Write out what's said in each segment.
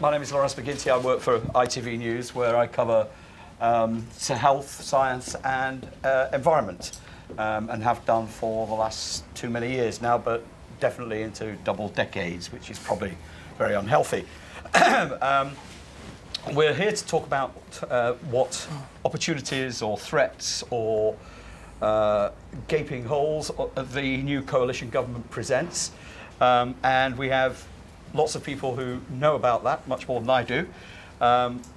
My name is Lawrence McGinty. I work for ITV News, where I cover health, science and environment, and have done for the last too many years now, but definitely into double decades, which is probably very unhealthy. We're here to talk about what opportunities or threats or gaping holes the new coalition government presents. And we have lots of people who know about that, much more than I do.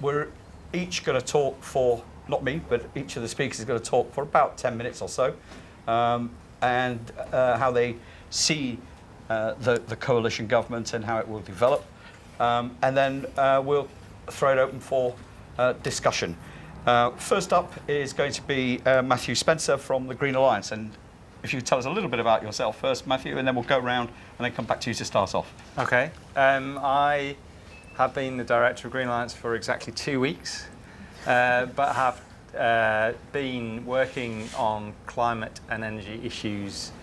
We're each going to talk for, not me, but each of the speakers is going to talk for about 10 minutes or so, and how they see the coalition government and how it will develop. And then we'll throw it open for discussion. First up is going to be Matthew Spencer from the Green Alliance. And if you tell us a little bit about yourself first, Matthew, and then we'll go around and then come back to you to start off. Okay. I have been the director of Green Alliance for exactly 2 weeks, but have been working on climate and energy issues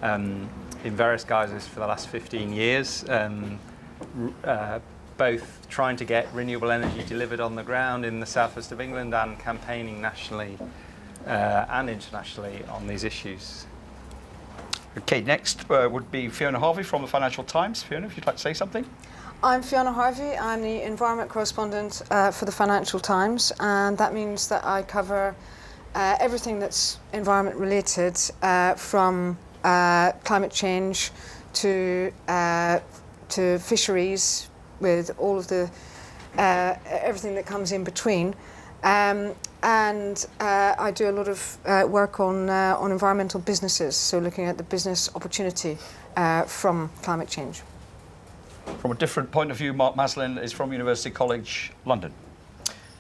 in various guises for the last 15 years, both trying to get renewable energy delivered on the ground in the southwest of England and campaigning nationally and internationally on these issues. Okay, next would be Fiona Harvey from the Financial Times. Fiona, if you'd like to say something. I'm Fiona Harvey. I'm the environment correspondent for the Financial Times, and that means that I cover everything that's environment related, from climate change to fisheries, with all of the everything that comes in between. And I do a lot of work on environmental businesses, so looking at the business opportunity from climate change. From a different point of view, Mark Maslin is from University College London.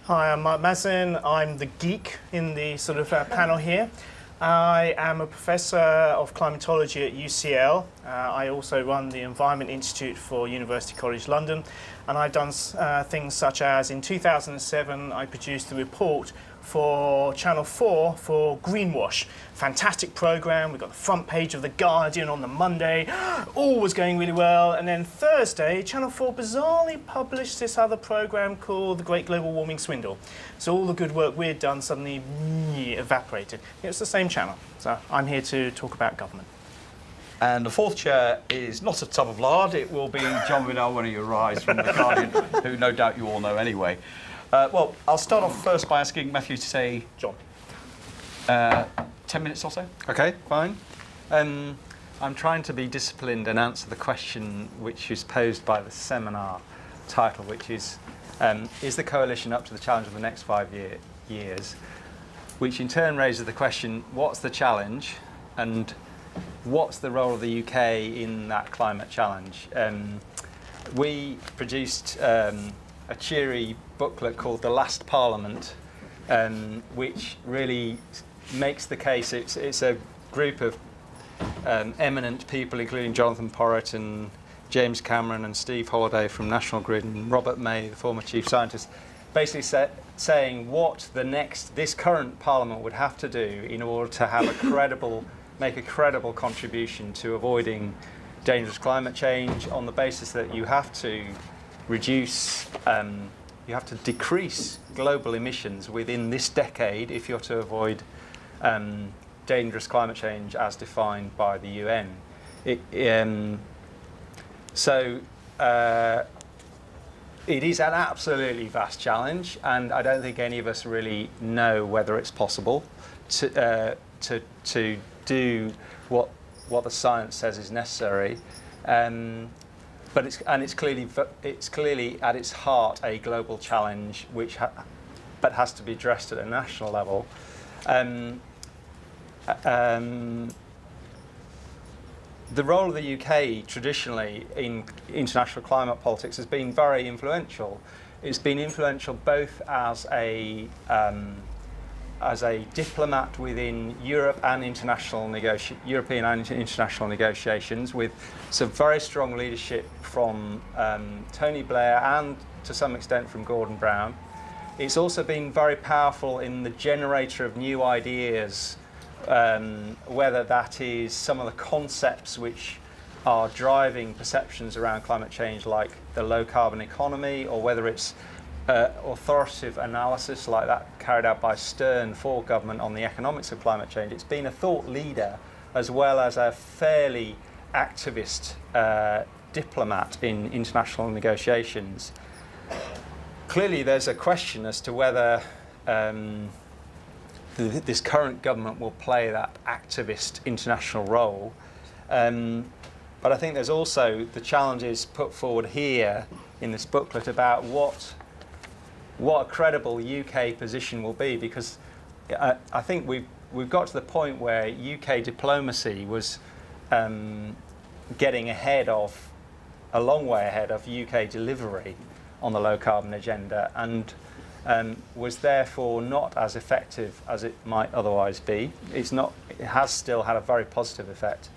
Hi, I'm Mark Maslin. I'm the geek in the sort of panel here. I am a professor of climatology at UCL. I also run the Environment Institute for University College London, and I've done things such as in 2007 I produced the report for Channel 4 for Greenwash. Fantastic programme. We got the front page of The Guardian on the Monday. All was going really well. And then Thursday, Channel 4 bizarrely published this other programme called The Great Global Warming Swindle. So all the good work we'd done suddenly evaporated. It's the same channel. So I'm here to talk about government. And the fourth chair is not a tub of lard. It will be John Winnell when he arrives from The Guardian, who no doubt you all know anyway. Well, I'll start off first by asking Matthew to say, John. 10 minutes or so. Okay, fine. I'm trying to be disciplined and answer the question which is posed by the seminar title, which is the coalition up to the challenge of the next 5 years? Which in turn raises the question, what's the challenge and what's the role of the UK in that climate challenge? We produced a cheery booklet called The Last Parliament, which really makes the case. It's a group of eminent people, including Jonathan Porritt and James Cameron and Steve Holliday from National Grid and Robert May, the former chief scientist, basically saying what this current Parliament would have to do in order to have make a credible contribution to avoiding dangerous climate change, on the basis that you have to decrease global emissions within this decade if you're to avoid dangerous climate change as defined by the UN. It is an absolutely vast challenge, and I don't think any of us really know whether it's possible to do what the science says is necessary. But it's clearly at its heart a global challenge, but has to be addressed at a national level. The role of the UK traditionally in international climate politics has been very influential. It's been influential both as a diplomat within Europe and European and international negotiations, with some very strong leadership from Tony Blair and to some extent from Gordon Brown. It's also been very powerful in the generator of new ideas, whether that is some of the concepts which are driving perceptions around climate change, like the low carbon economy, or whether it's authoritative analysis like that carried out by Stern for government on the economics of climate change. It's been a thought leader as well as a fairly activist diplomat in international negotiations. Clearly there's a question as to whether this current government will play that activist international role. But I think there's also the challenges put forward here in this booklet about what a credible UK position will be, because I think we've got to the point where UK diplomacy was getting a long way ahead of UK delivery on the low carbon agenda, and was therefore not as effective as it might otherwise be. It has still had a very positive effect.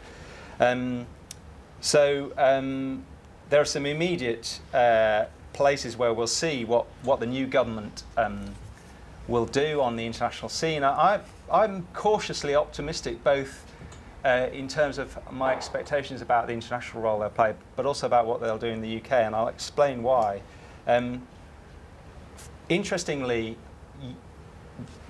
So there are some immediate places where we'll see what the new government will do on the international scene. I'm cautiously optimistic, both in terms of my expectations about the international role they'll play, but also about what they'll do in the UK, and I'll explain why. Interestingly,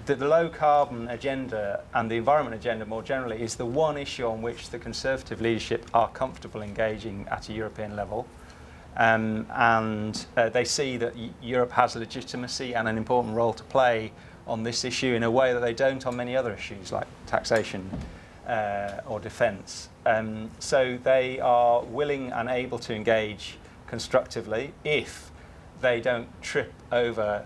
the low carbon agenda and the environment agenda more generally is the one issue on which the Conservative leadership are comfortable engaging at a European level. And they see that Europe has legitimacy and an important role to play on this issue in a way that they don't on many other issues like taxation or defence. So they are willing and able to engage constructively if they don't trip over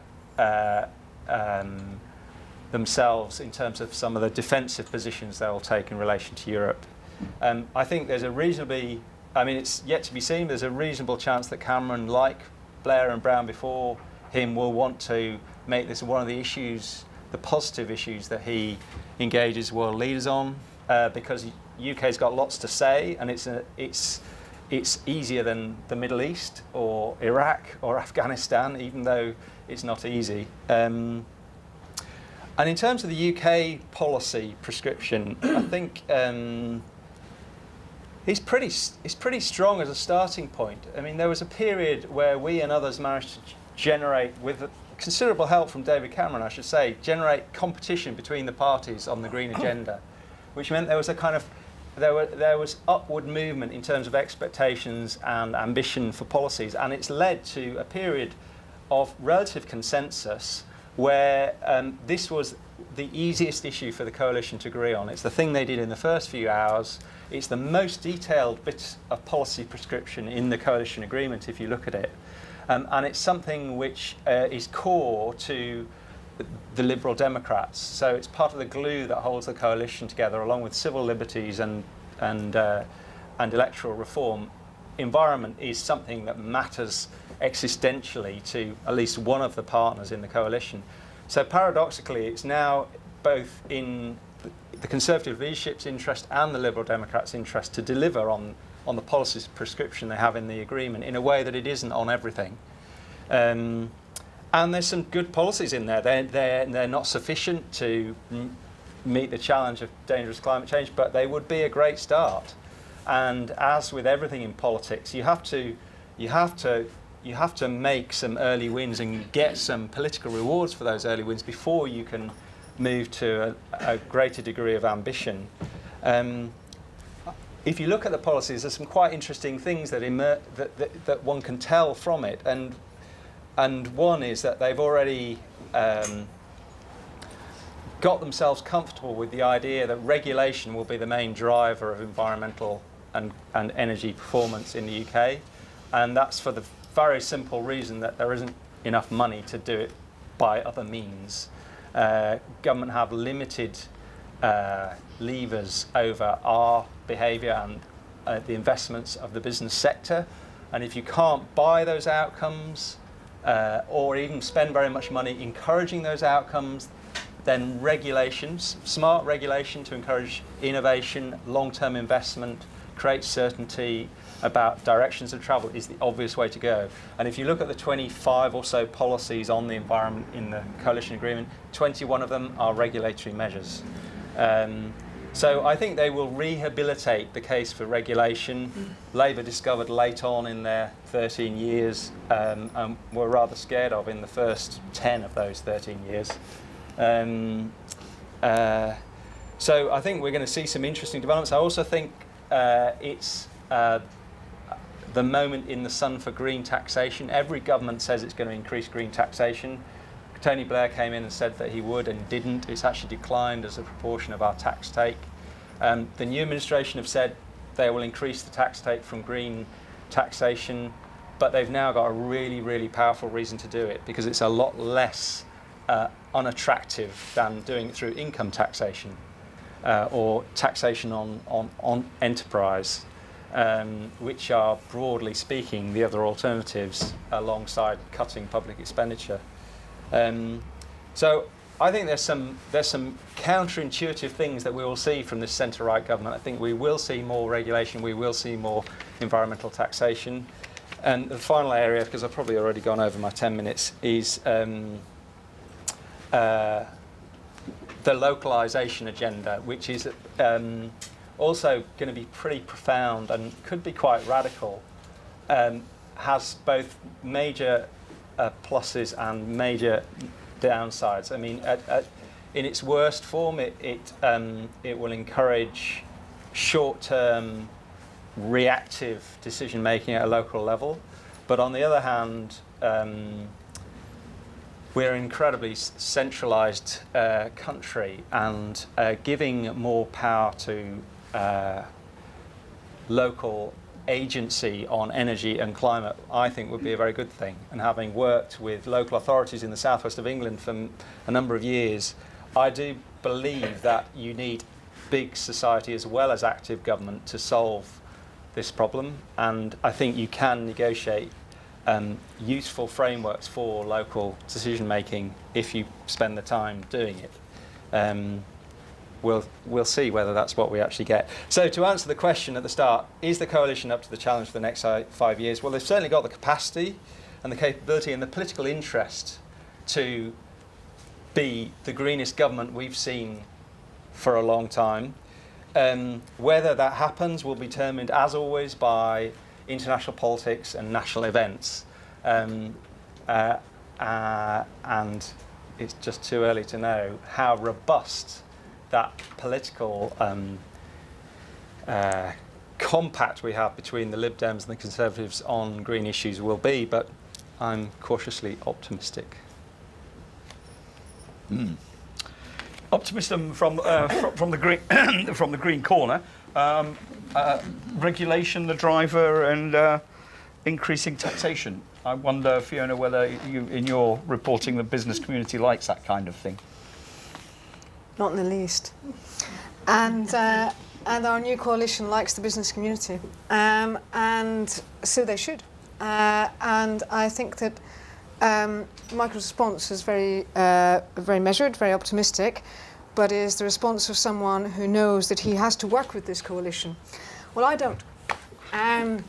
themselves in terms of some of the defensive positions they'll take in relation to Europe. I think there's it's yet to be seen, there's a reasonable chance that Cameron, like Blair and Brown before him, will want to make this one of the issues, the positive issues that he engages world leaders on, because UK's got lots to say, and it's easier than the Middle East or Iraq or Afghanistan, even though it's not easy. And in terms of the UK policy prescription, I think it's pretty strong as a starting point. I mean, there was a period where we and others managed to generate, with considerable help from David Cameron, I should say, generate competition between the parties on the green agenda, which meant there was a kind of there was upward movement in terms of expectations and ambition for policies, and it's led to a period of relative consensus where this was the easiest issue for the coalition to agree on. It's the thing they did in the first few hours. It's the most detailed bit of policy prescription in the coalition agreement, if you look at it. And it's something which is core to the Liberal Democrats. So it's part of the glue that holds the coalition together, along with civil liberties and electoral reform. Environment is something that matters existentially to at least one of the partners in the coalition. So paradoxically, it's now both in the Conservative leadership's interest and the Liberal Democrats' interest to deliver on the policies prescription they have in the agreement in a way that it isn't on everything. And there's some good policies in there. They're not sufficient to meet the challenge of dangerous climate change, but they would be a great start. And as with everything in politics, you have to make some early wins and get some political rewards for those early wins before you can move to a greater degree of ambition. If you look at the policies, there's some quite interesting things that one can tell from it. And one is that they've already got themselves comfortable with the idea that regulation will be the main driver of environmental and energy performance in the UK. And that's for the very simple reason that there isn't enough money to do it by other means. Government have limited levers over our behaviour and the investments of the business sector. And if you can't buy those outcomes, or even spend very much money encouraging those outcomes, then regulations, smart regulation to encourage innovation, long-term investment, create certainty about directions of travel is the obvious way to go. And if you look at the 25 or so policies on the environment in the coalition agreement, 21 of them are regulatory measures. So I think they will rehabilitate the case for regulation. Labour discovered late on in their 13 years and were rather scared of in the first 10 of those 13 years. So I think we're going to see some interesting developments. I also think it's the moment in the sun for green taxation. Every government says it's going to increase green taxation. Tony Blair came in and said that he would and didn't. It's actually declined as a proportion of our tax take. The new administration have said they will increase the tax take from green taxation, but they've now got a really, really powerful reason to do it, because it's a lot less unattractive than doing it through income taxation or taxation on enterprise, which are, broadly speaking, the other alternatives alongside cutting public expenditure. So I think there's some counterintuitive things that we will see from this centre-right government. I think we will see more regulation, we will see more environmental taxation. And the final area, because I've probably already gone over my 10 minutes, is the localisation agenda, which is also going to be pretty profound and could be quite radical. Has both major pluses and major downsides. I mean, in its worst form, it will encourage short-term, reactive decision-making at a local level. But on the other hand, we're an incredibly centralised country, and giving more power to local agency on energy and climate, I think, would be a very good thing. And having worked with local authorities in the southwest of England for a number of years, I do believe that you need big society as well as active government to solve this problem. And I think you can negotiate useful frameworks for local decision making if you spend the time doing it. We'll see whether that's what we actually get. So to answer the question at the start, is the coalition up to the challenge for the next 5 years? Well, they've certainly got the capacity and the capability and the political interest to be the greenest government we've seen for a long time. Whether that happens will be determined, as always, by international politics and national events. And it's just too early to know how robust that political compact we have between the Lib Dems and the Conservatives on green issues will be, but I'm cautiously optimistic. Optimism from the green from the green corner. Regulation, the driver, and increasing taxation. I wonder, Fiona, whether you, in your reporting, the business community likes that kind of thing. Not in the least. And our new coalition likes the business community. And so they should. And I think that Michael's response is very measured, very optimistic, but is the response of someone who knows that he has to work with this coalition. Well, I don't. And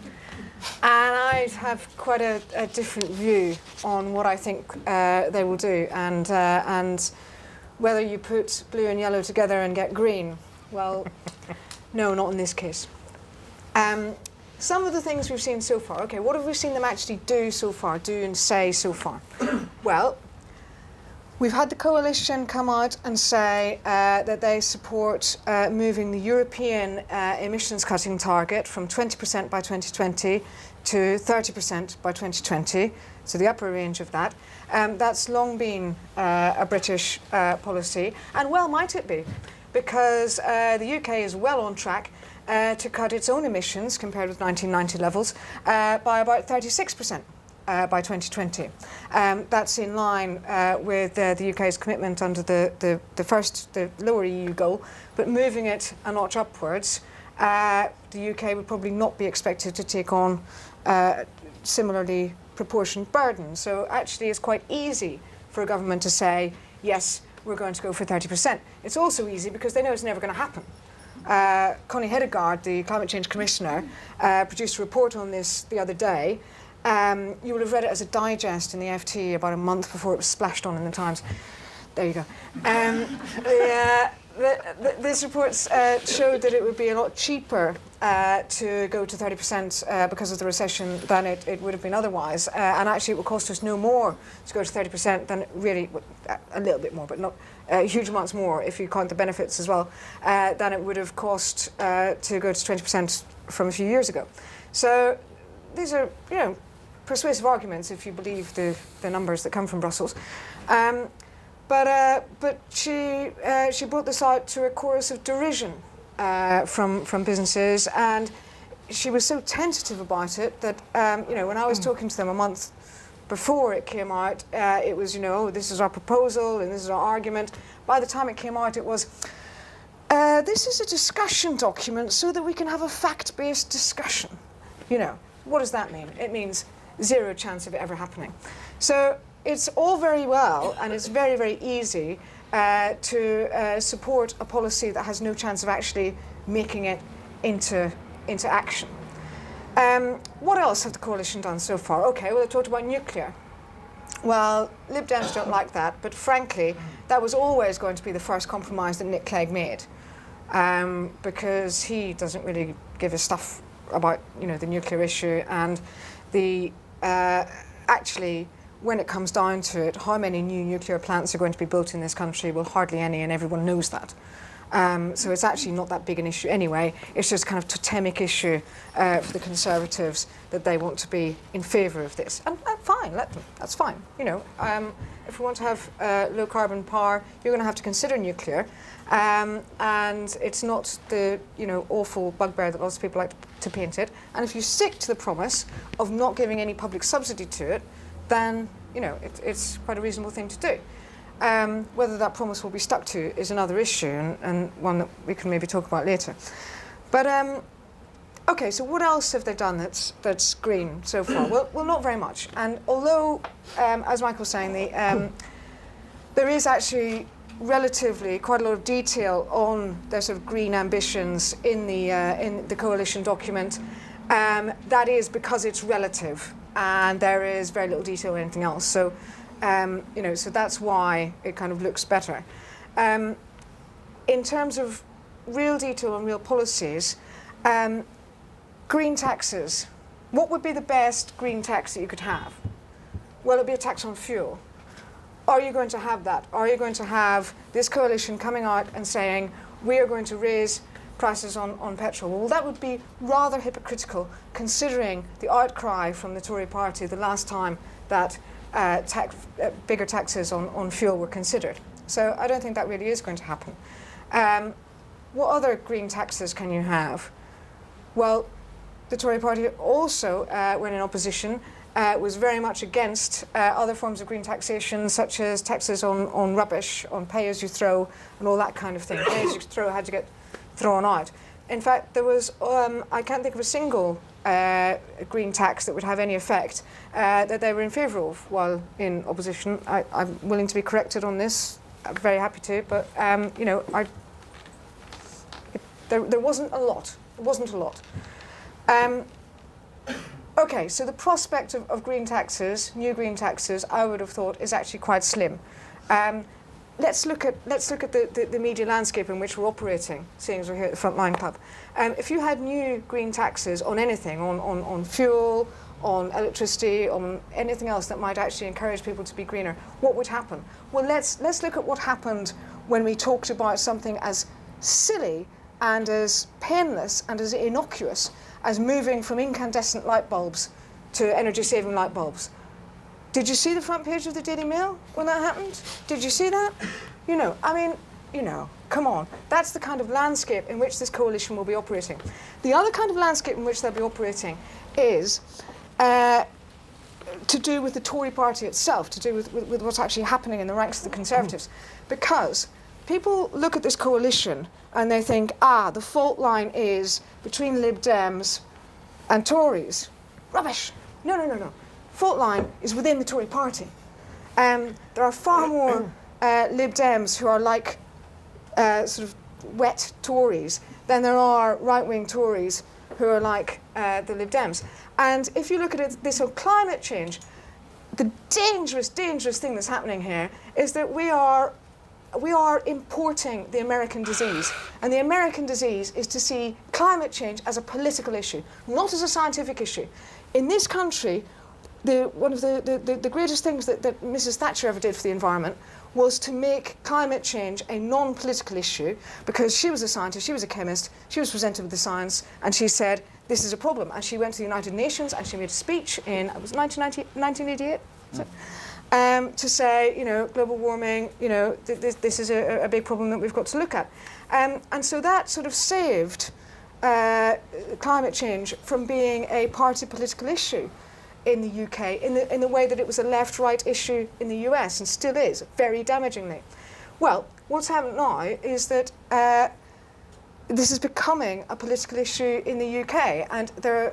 I have quite a different view on what I think they will do. And whether you put blue and yellow together and get green, well, no, not in this case. Some of the things we've seen so far, okay, what have we seen them actually do so far, do and say so far? Well, we've had the coalition come out and say that they support moving the European emissions cutting target from 20% by 2020 to 30% by 2020, so the upper range of that. That's long been a British policy, and well might it be, because the UK is well on track to cut its own emissions, compared with 1990 levels, by about 36% by 2020. That's in line with the UK's commitment under the lower EU goal, but moving it a notch upwards, the UK would probably not be expected to take on similarly proportioned burden. So actually it's quite easy for a government to say, yes, we're going to go for 30%. It's also easy because they know it's never going to happen. Connie Hedegaard, the Climate Change Commissioner, produced a report on this the other day. You will have read it as a digest in the FT about a month before it was splashed on in the Times. There you go. These reports showed that it would be a lot cheaper to go to 30% because of the recession than it would have been otherwise. And actually it would cost us no more to go to 30% than really, a little bit more, but not huge amounts more if you count the benefits as well, than it would have cost to go to 20% from a few years ago. So these are, persuasive arguments if you believe the numbers that come from Brussels. But she brought this out to a chorus of derision from businesses, and she was so tentative about it that when I was talking to them a month before it came out, it was oh, this is our proposal and this is our argument. By the time it came out, it was this is a discussion document so that we can have a fact-based discussion. What does that mean? It means zero chance of it ever happening. So it's all very well, and it's very, very easy to support a policy that has no chance of actually making it into action. What else have the coalition done so far? Okay, well, they talked about nuclear. Well, Lib Dems don't like that, but frankly, that was always going to be the first compromise that Nick Clegg made, because he doesn't really give a stuff about the nuclear issue, and the actually, when it comes down to it, how many new nuclear plants are going to be built in this country? Well, hardly any, and everyone knows that. So it's actually not that big an issue anyway. It's just kind of totemic issue for the Conservatives that they want to be in favour of this. And fine, let them. That's fine. If we want to have low carbon power, you're going to have to consider nuclear. And it's not the awful bugbear that lots of people like to paint it. And if you stick to the promise of not giving any public subsidy to it, then it's quite a reasonable thing to do. Whether that promise will be stuck to is another issue, and one that we can maybe talk about later. But okay, so what else have they done that's green so far? Well, not very much. And although, as Michael was saying, there is actually relatively quite a lot of detail on their sort of green ambitions in the coalition document, that is because it's relative, and there is very little detail or anything else. So, so that's why it kind of looks better. In terms of real detail and real policies, green taxes. What would be the best green tax that you could have? Well, it'd be a tax on fuel. Are you going to have that? Are you going to have this coalition coming out and saying, we are going to raise prices on petrol? Well, that would be rather hypocritical, considering the outcry from the Tory party the last time that bigger taxes on fuel were considered. So I don't think that really is going to happen. What other green taxes can you have? Well, the Tory party also, when in opposition, was very much against other forms of green taxation, such as taxes on rubbish, on pay-as-you-throw, and all that kind of thing. Pay-as-you-throw had to get thrown out. In fact, there was, I can't think of a single green tax that would have any effect that they were in favour of while in opposition. I'm willing to be corrected on this. I'm very happy to, but there wasn't a lot. It wasn't a lot. Okay, so the prospect of green taxes, new green taxes, I would have thought is actually quite slim. Let's look at the media landscape in which we're operating, seeing as we're here at the Frontline Club. If you had new green taxes on anything, on fuel, on electricity, on anything else that might actually encourage people to be greener, what would happen? Well, let's look at what happened when we talked about something as silly and as painless and as innocuous as moving from incandescent light bulbs to energy-saving light bulbs. Did you see the front page of the Daily Mail when that happened? Did you see that? Come on. That's the kind of landscape in which this coalition will be operating. The other kind of landscape in which they'll be operating is to do with the Tory party itself, to do with what's actually happening in the ranks of the Conservatives. Because people look at this coalition and they think, the fault line is between Lib Dems and Tories. Rubbish. No. Fault line is within the Tory party. There are far more Lib Dems who are like sort of wet Tories than there are right-wing Tories who are like the Lib Dems. And if you look at it, this whole climate change, the dangerous thing that's happening here is that we are we are importing the American disease. And the American disease is to see climate change as a political issue, not as a scientific issue. In this country, one of the greatest things that Mrs. Thatcher ever did for the environment was to make climate change a non-political issue, because she was a scientist, she was a chemist, she was presented with the science, and she said, this is a problem. And she went to the United Nations and she made a speech in, it was 1988? To say, global warming, this is a big problem that we've got to look at. And so that sort of saved climate change from being a party political issue in the UK, in the way that it was a left-right issue in the US, and still is, very damagingly. Well, what's happened now is that this is becoming a political issue in the UK, and there,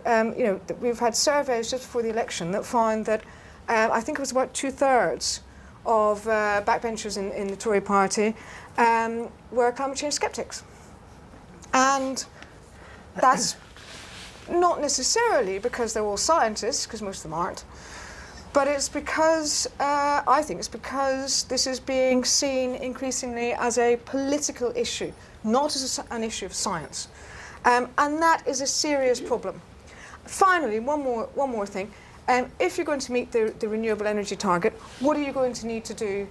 we've had surveys just before the election that found that I think it was about 2/3 of backbenchers in the Tory party were climate change sceptics. And that's not necessarily because they're all scientists, because most of them aren't, but it's because, I think it's because this is being seen increasingly as a political issue, not as an issue of science. And that is a serious problem. Finally, one more thing. If you're going to meet the renewable energy target, what are you going to need to do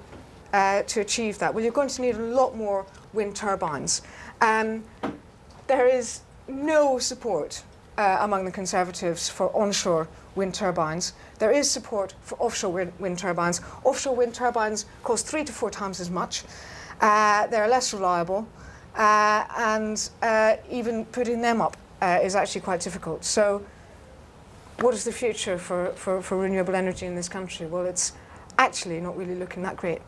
to achieve that? Well, you're going to need a lot more wind turbines. There is no support among the Conservatives for onshore wind turbines. There is support for offshore wind turbines. Offshore wind turbines cost 3 to 4 times as much. They're less reliable, and even putting them up is actually quite difficult. So what is the future for renewable energy in this country? Well, it's actually not really looking that great.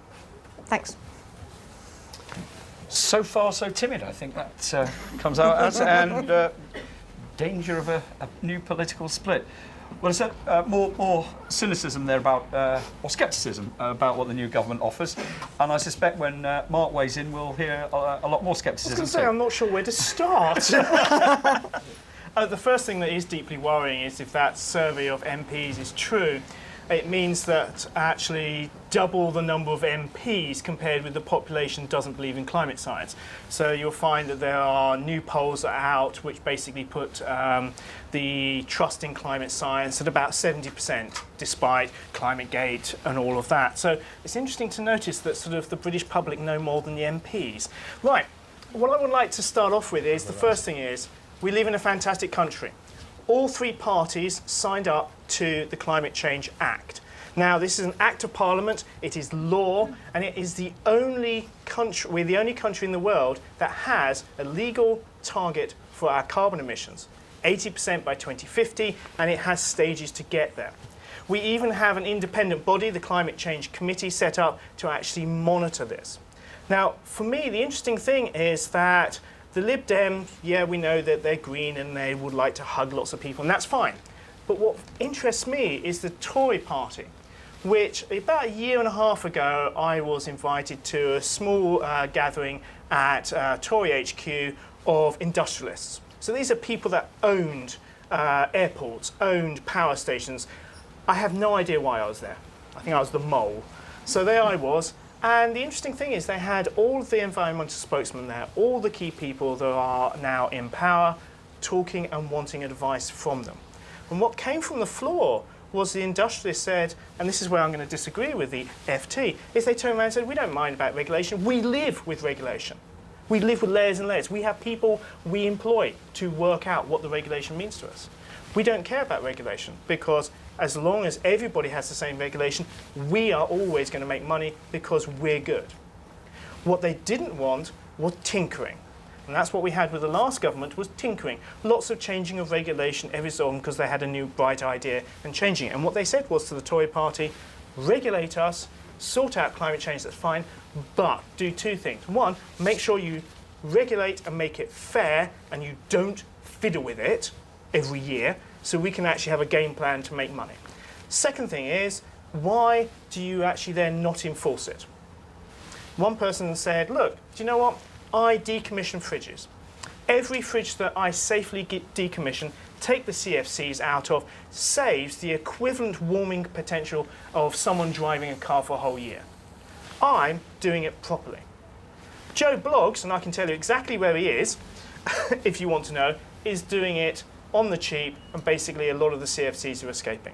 Thanks. So far, so timid, I think that comes out as, and danger of a new political split. Well, I said more cynicism there about, or scepticism about what the new government offers, and I suspect when Mark weighs in, we'll hear a lot more scepticism. I was going to say, I'm not sure where to start. The first thing that is deeply worrying is if that survey of MPs is true, it means that actually double the number of MPs compared with the population doesn't believe in climate science. So you'll find that there are new polls out which basically put the trust in climate science at about 70%, despite ClimateGate and all of that. So it's interesting to notice that sort of the British public know more than the MPs. Right, what I would like to start off with is, the first thing is, we live in a fantastic country. All 3 parties signed up to the Climate Change Act. Now, this is an act of parliament, it is law, and it is the only country, we're the only country in the world that has a legal target for our carbon emissions, 80% by 2050, and it has stages to get there. We even have an independent body, the Climate Change Committee, set up to actually monitor this. Now, for me, the interesting thing is that the Lib Dems, yeah, we know that they're green and they would like to hug lots of people, and that's fine. But what interests me is the Tory party, which about a year and a half ago, I was invited to a small gathering at Tory HQ of industrialists. So these are people that owned airports, owned power stations. I have no idea why I was there. I think I was the mole. So there I was. And the interesting thing is they had all of the environmental spokesmen there, all the key people that are now in power, talking and wanting advice from them. And what came from the floor was the industrialists said, and this is where I'm going to disagree with the FT, is they turned around and said, we don't mind about regulation, we live with regulation. We live with layers and layers. We have people we employ to work out what the regulation means to us. We don't care about regulation because as long as everybody has the same regulation, we are always going to make money because we're good. What they didn't want was tinkering. And that's what we had with the last government, was tinkering. Lots of changing of regulation every so often because they had a new bright idea and changing it. And what they said was to the Tory party, regulate us, sort out climate change, that's fine, but do 2 things. 1, make sure you regulate and make it fair and you don't fiddle with it every year, so we can actually have a game plan to make money. Second thing is, why do you actually then not enforce it? One person said, look, do you know what? I decommission fridges. Every fridge that I safely decommission, take the CFCs out of, saves the equivalent warming potential of someone driving a car for a whole year. I'm doing it properly. Joe Bloggs, and I can tell you exactly where he is, if you want to know, is doing it on the cheap, and basically a lot of the CFCs are escaping.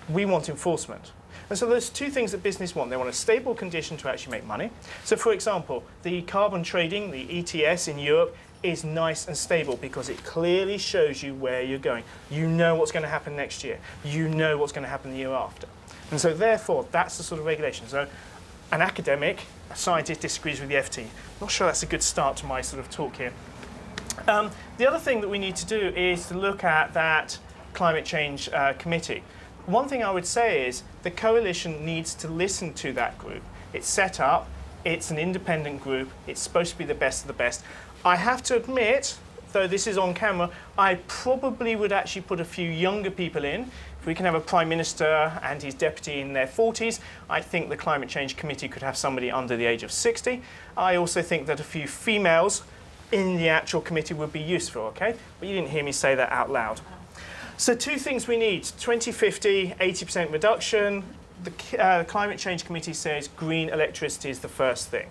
We want enforcement. And so there's two things that business want. They want a stable condition to actually make money. So for example, the carbon trading, the ETS in Europe, is nice and stable because it clearly shows you where you're going. You know what's going to happen next year. You know what's going to happen the year after. And so therefore, that's the sort of regulation. So an academic, a scientist disagrees with the FT. Not sure that's a good start to my sort of talk here. The other thing that we need to do is to look at that climate change committee. One thing I would say is the coalition needs to listen to that group. It's set up, it's an independent group, it's supposed to be the best of the best. I have to admit, though this is on camera, I probably would actually put a few younger people in. If we can have a Prime Minister and his deputy in their 40s, I think the Climate Change Committee could have somebody under the age of 60. I also think that a few females in the actual committee would be useful, okay? But you didn't hear me say that out loud. So two things we need, 2050, 80% reduction. The Climate Change Committee says green electricity is the first thing.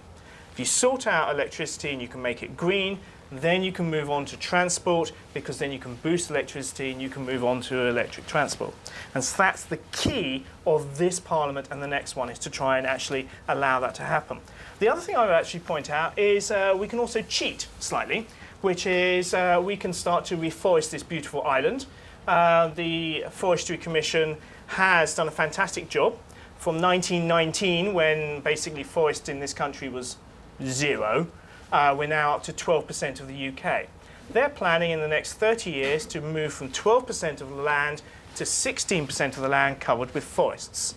If you sort out electricity and you can make it green, then you can move on to transport, because then you can boost electricity and you can move on to electric transport. And so that's the key of this Parliament and the next one, is to try and actually allow that to happen. The other thing I would actually point out is we can also cheat slightly, which is we can start to reforest this beautiful island. The Forestry Commission has done a fantastic job. From 1919, when basically forest in this country was zero, we're now up to 12% of the UK. They're planning in the next 30 years to move from 12% of the land to 16% of the land covered with forests.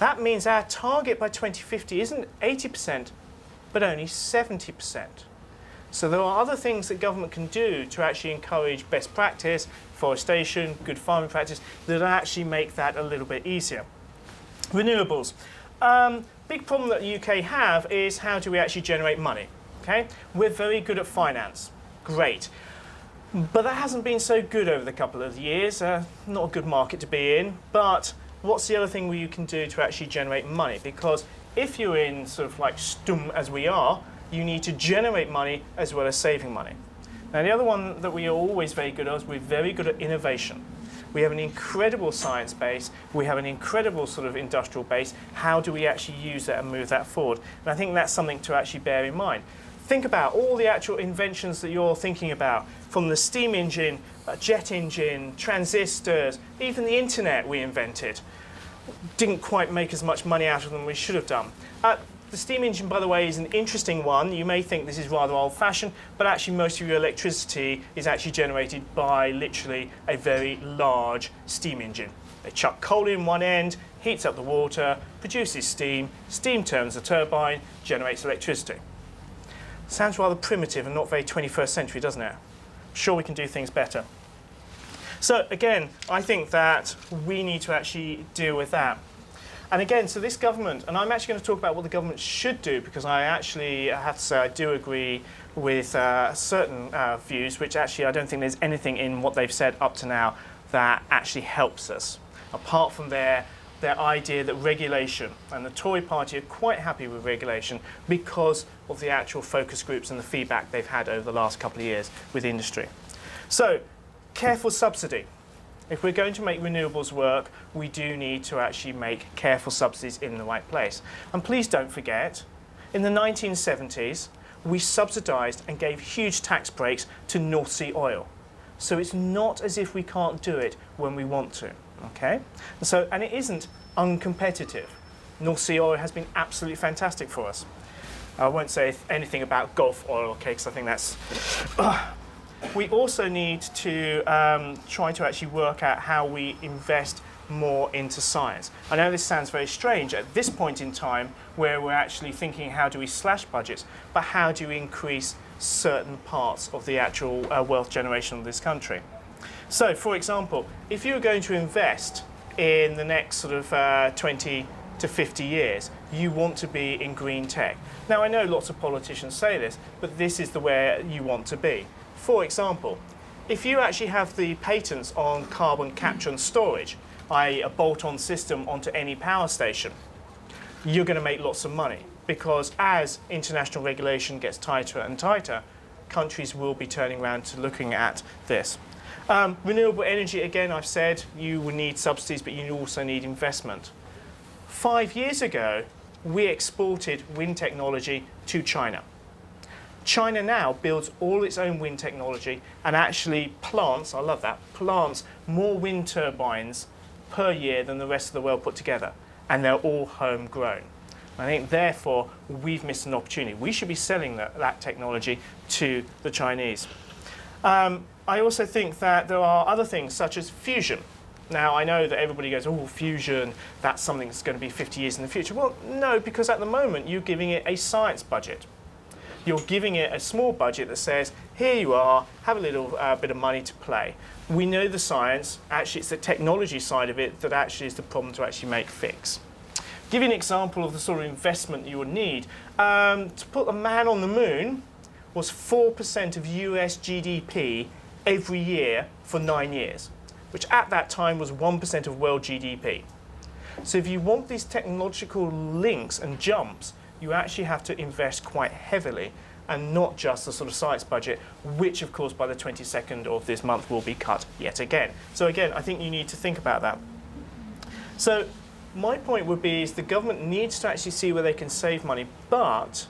That means our target by 2050 isn't 80%, but only 70%. So there are other things that government can do to actually encourage best practice, forestation, good farming practice, that actually make that a little bit easier. Renewables. Big problem that the UK have is how do we actually generate money? Okay, we're very good at finance, great, but that hasn't been so good over the couple of years. Not a good market to be in. But what's the other thing you can do to actually generate money? Because if you're in sort of like STUM as we are, you need to generate money as well as saving money. Now the other one that we are always very good at is we're very good at innovation. We have an incredible science base, we have an incredible sort of industrial base. How do we actually use that and move that forward? And I think that's something to actually bear in mind. Think about all the actual inventions that you're thinking about, from the steam engine, jet engine, transistors, even the internet we invented. Didn't quite make as much money out of them as we should have done. The steam engine, by the way, is an interesting one. You may think this is rather old-fashioned, but actually most of your electricity is actually generated by literally a very large steam engine. They chuck coal in one end, heats up the water, produces steam, steam turns the turbine, generates electricity. Sounds rather primitive and not very 21st century, doesn't it? I'm sure we can do things better. So again, I think that we need to actually deal with that. And again, so this government, and I'm actually going to talk about what the government should do, because I actually have to say I do agree with certain views, which actually I don't think there's anything in what they've said up to now that actually helps us, apart from their idea that regulation, and the Tory party are quite happy with regulation because of the actual focus groups and the feedback they've had over the last couple of years with industry. So, careful subsidy. If we're going to make renewables work, we do need to actually make careful subsidies in the right place. And please don't forget, in the 1970s, we subsidised and gave huge tax breaks to North Sea oil. So it's not as if we can't do it when we want to, okay? And it isn't uncompetitive. North Sea oil has been absolutely fantastic for us. I won't say anything about Gulf oil, okay, because I think that's... We also need to try to actually work out how we invest more into science. I know this sounds very strange at this point in time where we're actually thinking how do we slash budgets, but how do we increase certain parts of the actual wealth generation of this country. So, for example, if you're going to invest in the next sort of 20 to 50 years, you want to be in green tech. Now, I know lots of politicians say this, but this is the way you want to be. For example, if you actually have the patents on carbon capture and storage, i.e. a bolt-on system onto any power station, you're going to make lots of money. because as international regulation gets tighter and tighter, countries will be turning around to looking at this. Renewable energy, again, I've said you will need subsidies, but you also need investment. 5 years ago, we exported wind technology to China. China now builds all its own wind technology and actually plants, I love that, plants more wind turbines per year than the rest of the world put together. And they're all homegrown. I think, therefore, we've missed an opportunity. We should be selling that technology to the Chinese. I also think that there are other things, such as fusion. Now, I know that everybody goes, oh, fusion, that's something that's going to be 50 years in the future. Well, no, because at the moment, you're giving it a science budget. You're giving it a small budget that says, here you are, have a little bit of money to play. We know the science. Actually, it's the technology side of it that actually is the problem to actually fix. Give you an example of the sort of investment you would need. To put a man on the moon was 4% of US GDP every year for 9 years, which at that time was 1% of world GDP. So if you want these technological links and jumps, you actually have to invest quite heavily and not just the sort of science budget, which of course by the 22nd of this month will be cut yet again. So again, I think you need to think about that. So my point would be is the government needs to actually see where they can save money, but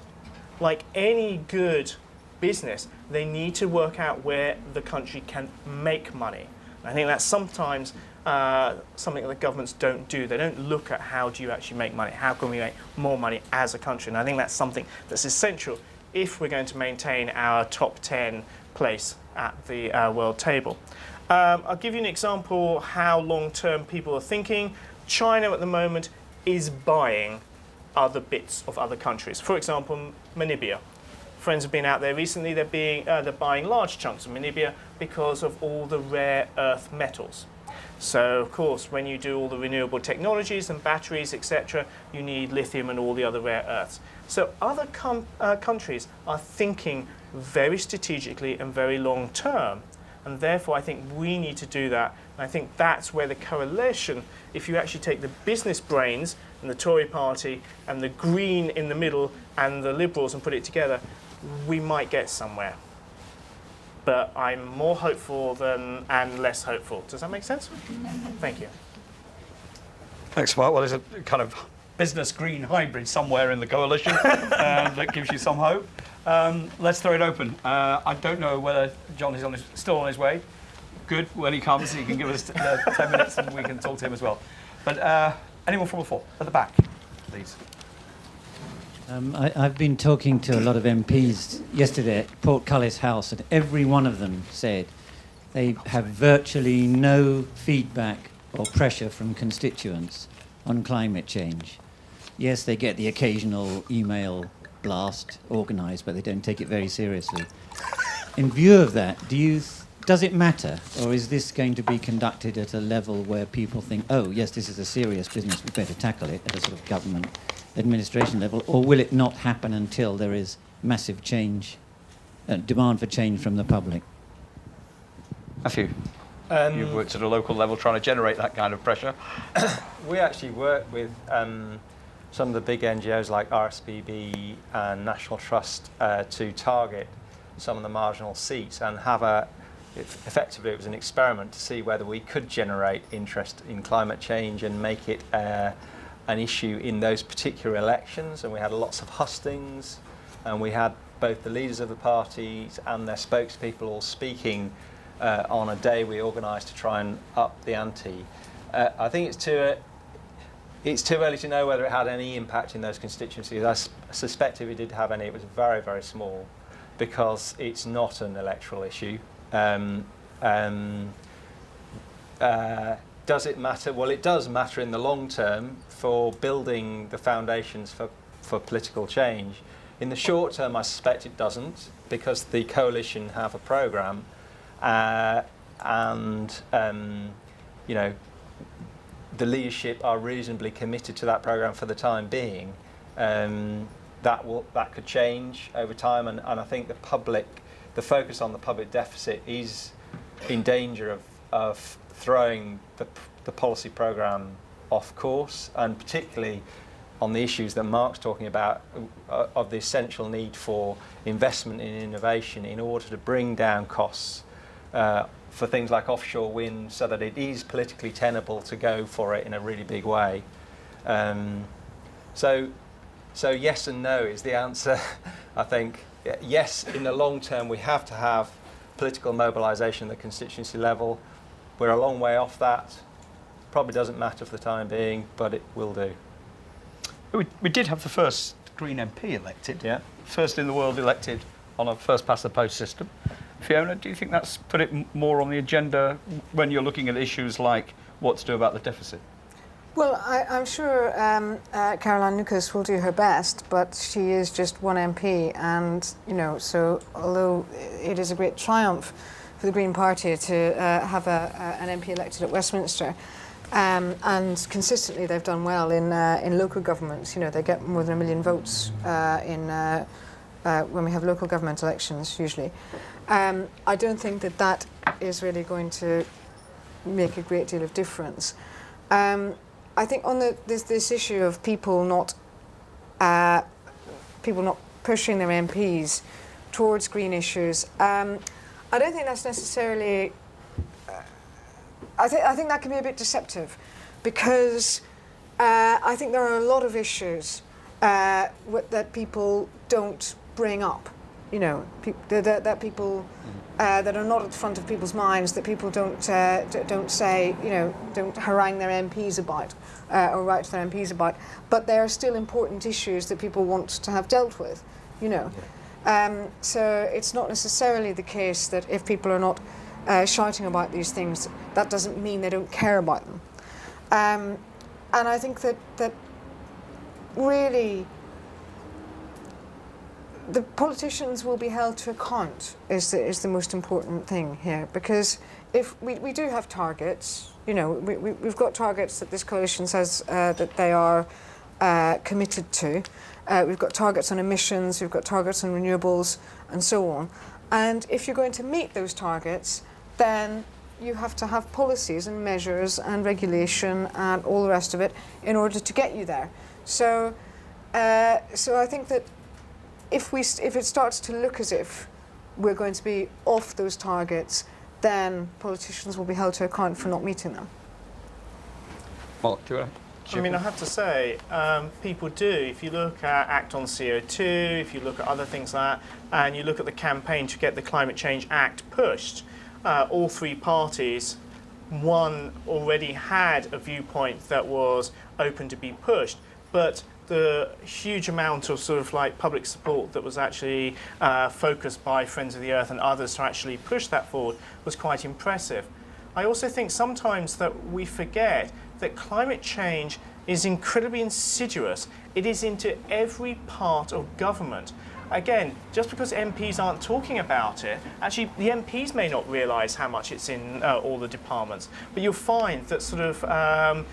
like any good business, they need to work out where the country can make money. I think that's sometimes something that governments don't do. They don't look at how do you actually make money, how can we make more money as a country, and I think that's something that's essential if we're going to maintain our top 10 place at the world table. I'll give you an example how long-term people are thinking. China at the moment is buying other bits of other countries. For example, Namibia. Friends have been out there recently, they're buying large chunks of Namibia because of all the rare earth metals. So, of course, when you do all the renewable technologies and batteries, etc., you need lithium and all the other rare earths. So other countries are thinking very strategically and very long term. And therefore, I think we need to do that. And I think that's where the coalition, if you actually take the business brains and the Tory party and the Green in the middle and the Liberals and put it together, we might get somewhere. But I'm more hopeful and less hopeful. Does that make sense? Thank you. Thanks, Mark. Well, there's a kind of business green hybrid somewhere in the coalition that gives you some hope. Let's throw it open. I don't know whether John is still on his way. Good. When he comes, he can give us 10 minutes and we can talk to him as well. But anyone from the floor? At the back, please. I've been talking to a lot of MPs yesterday at Portcullis House, and every one of them said they have virtually no feedback or pressure from constituents on climate change. Yes, they get the occasional email blast organised, but they don't take it very seriously. In view of that, does it matter, or is this going to be conducted at a level where people think, oh, yes, this is a serious business, we better tackle it at a sort of government administration level, or will it not happen until there is massive change, demand for change from the public? Matthew, you've worked at a local level trying to generate that kind of pressure. We actually work with some of the big NGOs like RSPB and National Trust to target some of the marginal seats and effectively it was an experiment to see whether we could generate interest in climate change and make it an issue in those particular elections. And we had lots of hustings, and we had both the leaders of the parties and their spokespeople all speaking on a day we organised to try and up the ante. I think it's too early to know whether it had any impact in those constituencies. I suspect if it did have any, it was very, very small, because it's not an electoral issue. Does it matter? Well, it does matter in the long term for building the foundations for political change. In the short term, I suspect it doesn't, because the coalition have a programme and the leadership are reasonably committed to that programme for the time being. That could change over time, and I think the focus on the public deficit is in danger of throwing the policy programme off course, and particularly on the issues that Mark's talking about, of the essential need for investment in innovation in order to bring down costs for things like offshore wind, so that it is politically tenable to go for it in a really big way. So yes and no is the answer. I think yes, in the long term we have to have political mobilisation at the constituency level. We're a long way off that. Probably doesn't matter for the time being, but it will do. We did have the first Green MP elected. Yeah. First in the world elected on a first past the post system. Fiona, do you think that's put it more on the agenda when you're looking at issues like what to do about the deficit? Well, I'm sure Caroline Lucas will do her best, but she is just one MP, and so although it is a great triumph for the Green Party to have an MP elected at Westminster, and consistently they've done well in local governments. They get more than 1 million votes when we have local government elections usually. I don't think that is really going to make a great deal of difference. I think on this issue of people not pushing their MPs towards green issues, I don't think that's necessarily. I think that can be a bit deceptive, because I think there are a lot of issues that people don't bring up. That people that are not at the front of people's minds, that people don't say, don't harangue their MPs about or write to their MPs about, but they are still important issues that people want to have dealt with, So it's not necessarily the case that if people are not shouting about these things, that doesn't mean they don't care about them. And I think that really, the politicians will be held to account is the most important thing here, because if we do have targets, we've got targets that this coalition says that they are committed to. We've got targets on emissions, we've got targets on renewables, and so on. And if you're going to meet those targets, then you have to have policies and measures and regulation and all the rest of it in order to get you there. So I think that if it starts to look as if we're going to be off those targets, then politicians will be held to account for not meeting them. Mark, do you want to? I have to say, people do. If you look at Act on CO2, if you look at other things like that, and you look at the campaign to get the Climate Change Act pushed, all three parties, one already had a viewpoint that was open to be pushed, but the huge amount of sort of like public support that was actually focused by Friends of the Earth and others to actually push that forward was quite impressive. I also think sometimes that we forget that climate change is incredibly insidious. It is into every part of government. Again, just because MPs aren't talking about it, actually the MPs may not realise how much it's in all the departments, but you'll find that sort of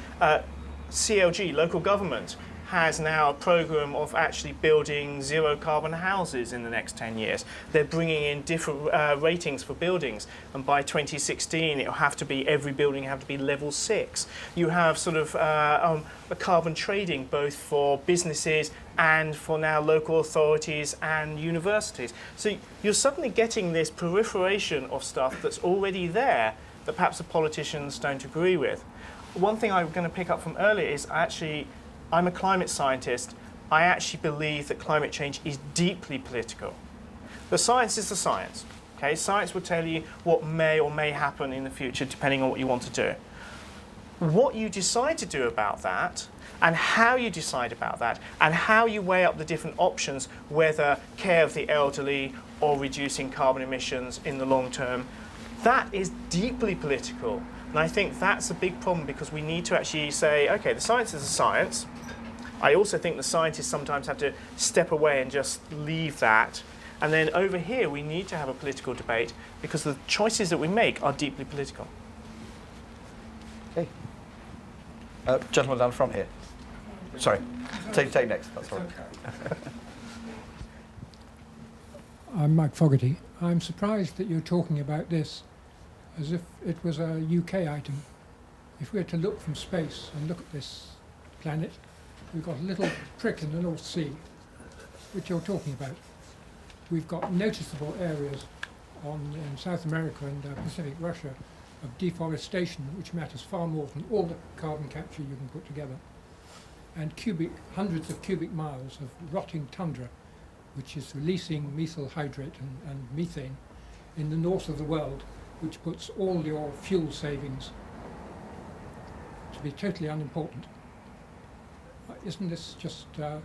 CLG, local government, has now a programme of actually building zero carbon houses in the next 10 years. They're bringing in different ratings for buildings, and by 2016 it'll have to be, every building have to be level 6. You have sort of a carbon trading both for businesses and for now local authorities and universities. So you're suddenly getting this proliferation of stuff that's already there that perhaps the politicians don't agree with. One thing I'm going to pick up from earlier is I'm a climate scientist. I actually believe that climate change is deeply political. The science is the science. Okay? Science will tell you what may or may happen in the future depending on what you want to do. What you decide to do about that, and how you decide about that, and how you weigh up the different options, whether care of the elderly or reducing carbon emissions in the long term, that is deeply political. And I think that's a big problem, because we need to actually say, okay, the science is the science. I also think the scientists sometimes have to step away and just leave that. And then over here, we need to have a political debate, because the choices that we make are deeply political. Okay. Gentleman down the front here. Sorry. Take next. That's all right. I'm Mike Fogarty. I'm surprised that you're talking about this as if it was a UK item. If we were to look from space and look at this planet, we've got a little prick in the North Sea, which you're talking about. We've got noticeable areas in South America and Pacific Russia of deforestation, which matters far more than all the carbon capture you can put together. And hundreds of cubic miles of rotting tundra, which is releasing methyl hydrate and methane in the north of the world, which puts all your fuel savings to be totally unimportant. Isn't this just a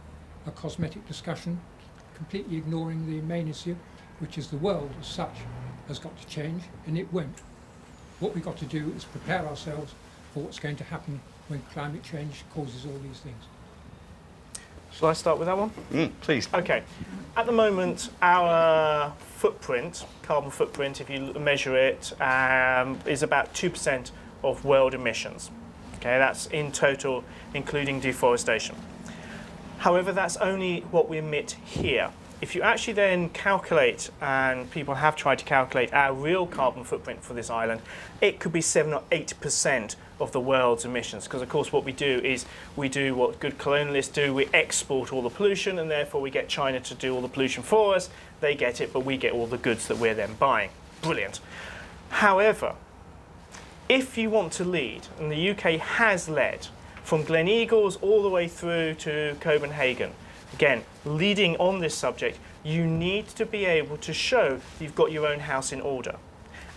cosmetic discussion, completely ignoring the main issue, which is the world as such has got to change, and it won't. What we've got to do is prepare ourselves for what's going to happen when climate change causes all these things. Shall I start with that one? Please. Okay. At the moment, our footprint, carbon footprint, if you measure it, is about 2% of world emissions. Okay, that's in total, including deforestation. However, that's only what we emit here. If you actually then calculate, and people have tried to calculate our real carbon footprint for this island, it could be 7 or 8% of the world's emissions. Because of course what we do is we do what good colonialists do, we export all the pollution, and therefore we get China to do all the pollution for us. They get it, but we get all the goods that we're then buying. Brilliant. However, if you want to lead, and the UK has led, from Glen Eagles all the way through to Copenhagen, again, leading on this subject, you need to be able to show you've got your own house in order.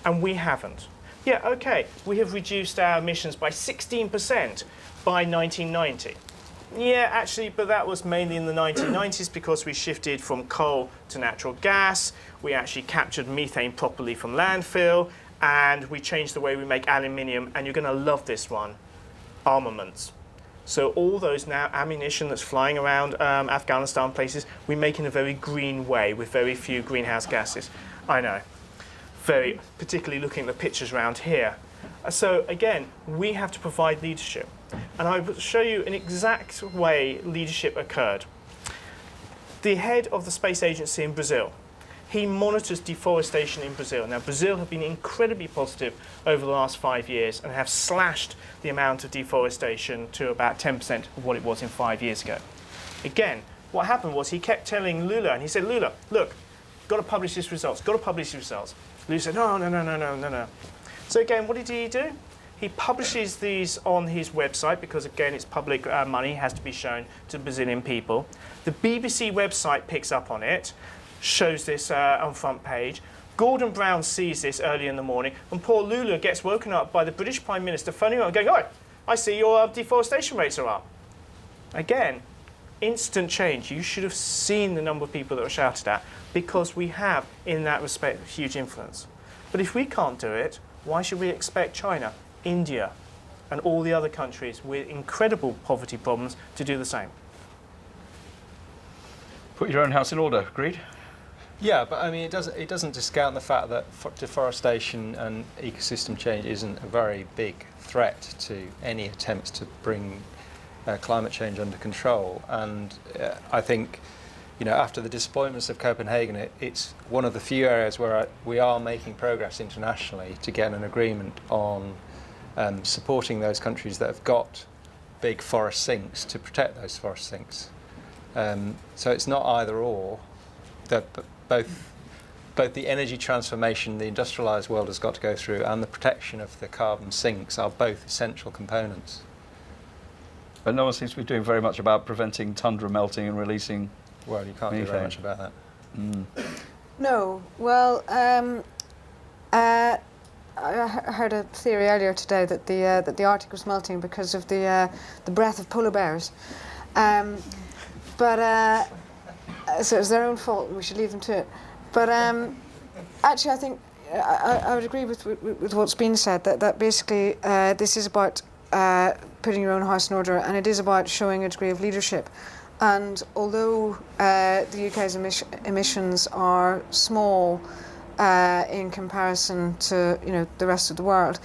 And we haven't. Yeah, okay, we have reduced our emissions by 16% by 1990. Yeah, actually, but that was mainly in the 1990s because we shifted from coal to natural gas, we actually captured methane properly from landfill, and we changed the way we make aluminium, and you're going to love this one, armaments. So all those now ammunition that's flying around Afghanistan places, we make in a very green way with very few greenhouse gases. I know, very particularly looking at the pictures around here. So again, we have to provide leadership. And I will show you an exact way leadership occurred. The head of the space agency in Brazil, he monitors deforestation in Brazil. Now, Brazil have been incredibly positive over the last 5 years and have slashed the amount of deforestation to about 10% of what it was in 5 years ago. Again, what happened was he kept telling Lula, and he said, Lula, look, got to publish these results, got to publish these results. Lula said, no. So again, what did he do? He publishes these on his website because, again, it's public money, has to be shown to Brazilian people. The BBC website picks up on it, shows this on front page. Gordon Brown sees this early in the morning, and poor Lula gets woken up by the British Prime Minister phoning up and going, "Oh, I see your deforestation rates are up." Again, instant change. You should have seen the number of people that were shouted at, because we have, in that respect, huge influence. But if we can't do it, why should we expect China, India, and all the other countries with incredible poverty problems to do the same? Put your own house in order, agreed? Yeah, but I mean, it doesn't discount the fact that deforestation and ecosystem change isn't a very big threat to any attempts to bring climate change under control. And I think, after the disappointments of Copenhagen, it's one of the few areas where we are making progress internationally to get an agreement on supporting those countries that have got big forest sinks to protect those forest sinks. So it's not either or. Both the energy transformation the industrialised world has got to go through and the protection of the carbon sinks are both essential components. But no one seems to be doing very much about preventing tundra melting and releasing. Well, you can't do very much about that. No. Well, I heard a theory earlier today that the Arctic was melting because of the breath of polar bears. So it's their own fault, and we should leave them to it. But actually, I think I would agree with what's been said, that basically this is about putting your own house in order, and it is about showing a degree of leadership. And although the UK's emissions are small in comparison to the rest of the world,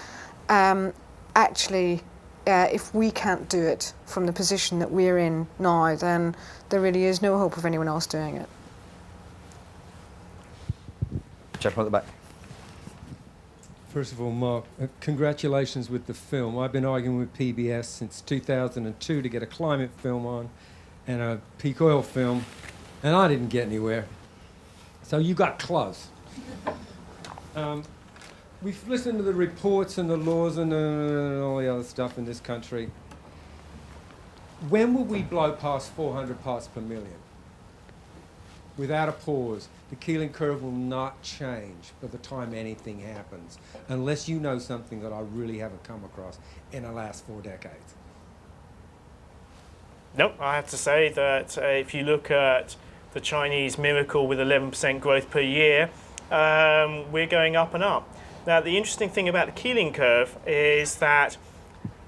actually, if we can't do it from the position that we're in now, then there really is no hope of anyone else doing it. Gentleman at the back. First of all, Mark, congratulations with the film. I've been arguing with PBS since 2002 to get a climate film on and a peak oil film, and I didn't get anywhere. So you got close. We've listened to the reports and the laws and all the other stuff in this country. When will we blow past 400 parts per million? Without a pause, the Keeling curve will not change by the time anything happens, unless you know something that I really haven't come across in the last 4 decades. Nope, I have to say that if you look at the Chinese miracle with 11% growth per year, we're going up and up. Now, the interesting thing about the Keeling curve is that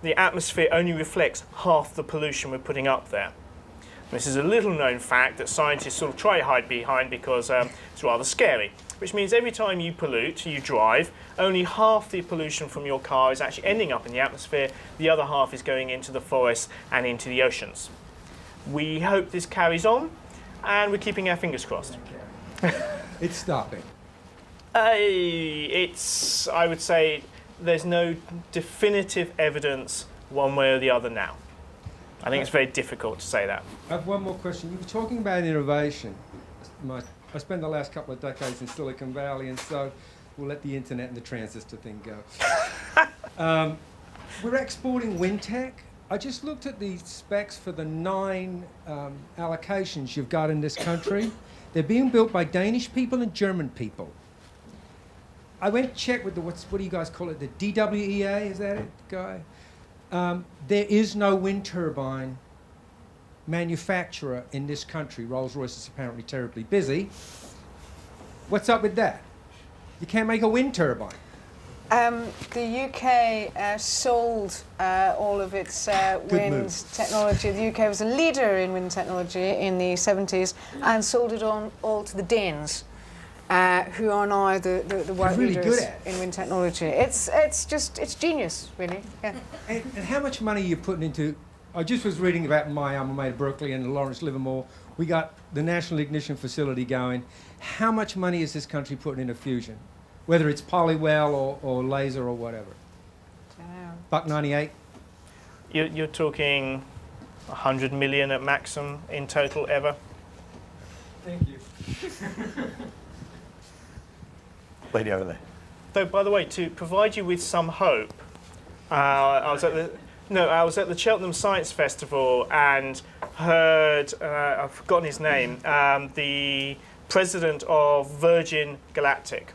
the atmosphere only reflects half the pollution we're putting up there. This is a little known fact that scientists sort of try to hide behind because it's rather scary, which means every time you pollute, you drive, only half the pollution from your car is actually ending up in the atmosphere, the other half is going into the forests and into the oceans. We hope this carries on, and we're keeping our fingers crossed. It's stopping. I would say there's no definitive evidence one way or the other now. I think it's very difficult to say that. I have one more question. You were talking about innovation. I spent the last couple of decades in Silicon Valley, and so we'll let the internet and the transistor thing go. We're exporting wind tech. I just looked at the specs for the 9 allocations you've got in this country. They're being built by Danish people and German people. I went to check with the, what do you guys call it, the DWEA, is that it, guy? There is no wind turbine manufacturer in this country. Rolls-Royce is apparently terribly busy. What's up with that? You can't make a wind turbine. The UK sold all of its wind technology. The UK was a leader in wind technology in the 70s and sold it on all to the Danes, who are now the world really leaders good at it. in wind technology. It's genius, really. Yeah. And how much money are you putting into? I just was reading about my alma mater, Berkeley, and Lawrence Livermore. We got the National Ignition Facility going. How much money is this country putting into fusion? Whether it's polywell or laser or whatever. $1.98. You're talking 100 million at maximum in total ever. Thank you. Lady over there. Though, by the way, to provide you with some hope, I was at the Cheltenham Science Festival and heard, I've forgotten his name, the president of Virgin Galactic,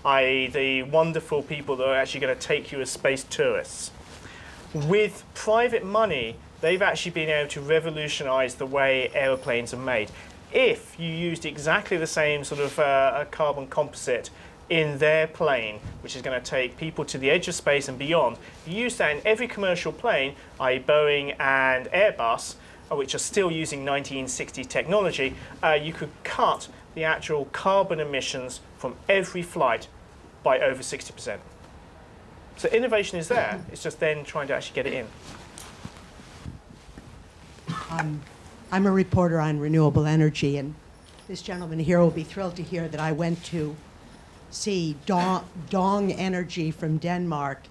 i.e. the wonderful people that are actually going to take you as space tourists. With private money, they've actually been able to revolutionize the way aeroplanes are made. If you used exactly the same sort of a carbon composite in their plane, which is going to take people to the edge of space and beyond, you use that in every commercial plane, i.e. Boeing and Airbus, which are still using 1960 technology, you could cut the actual carbon emissions from every flight by over 60%. So innovation is there, it's just then trying to actually get it in. I'm a reporter on renewable energy, and this gentleman here will be thrilled to hear that I went to see Dong Energy from Denmark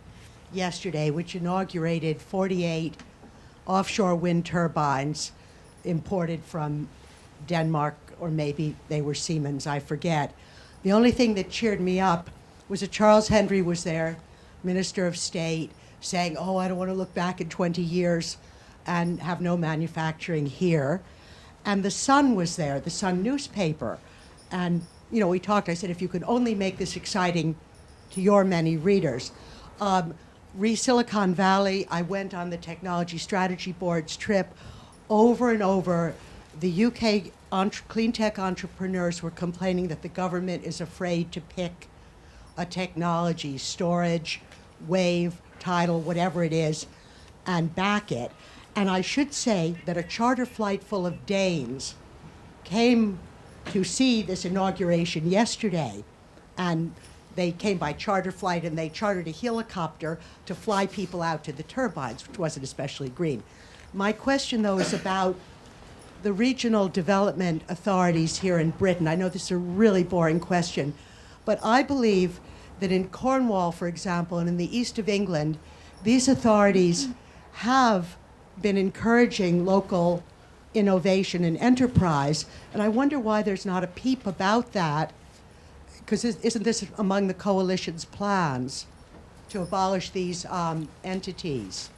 yesterday, which inaugurated 48 offshore wind turbines imported from Denmark, or maybe they were Siemens, I forget. The only thing that cheered me up was that Charles Hendry was there, Minister of State, saying, oh, I don't want to look back in 20 years and have no manufacturing here. And the Sun was there, the Sun newspaper. And, you know, we talked, I said, if you could only make this exciting to your many readers. Silicon Valley, I went on the Technology Strategy Board's trip. Over and over, the UK clean tech entrepreneurs were complaining that the government is afraid to pick a technology, storage, wave, tidal, whatever it is, and back it. And I should say that a charter flight full of Danes came to see this inauguration yesterday, and they came by charter flight and they chartered a helicopter to fly people out to the turbines, which wasn't especially green. My question, though, is about the regional development authorities here in Britain. I know this is a really boring question, but I believe that in Cornwall, for example, and in the east of England, these authorities have been encouraging local innovation and enterprise. And I wonder why there's not a peep about that, because isn't this among the coalition's plans to abolish these entities?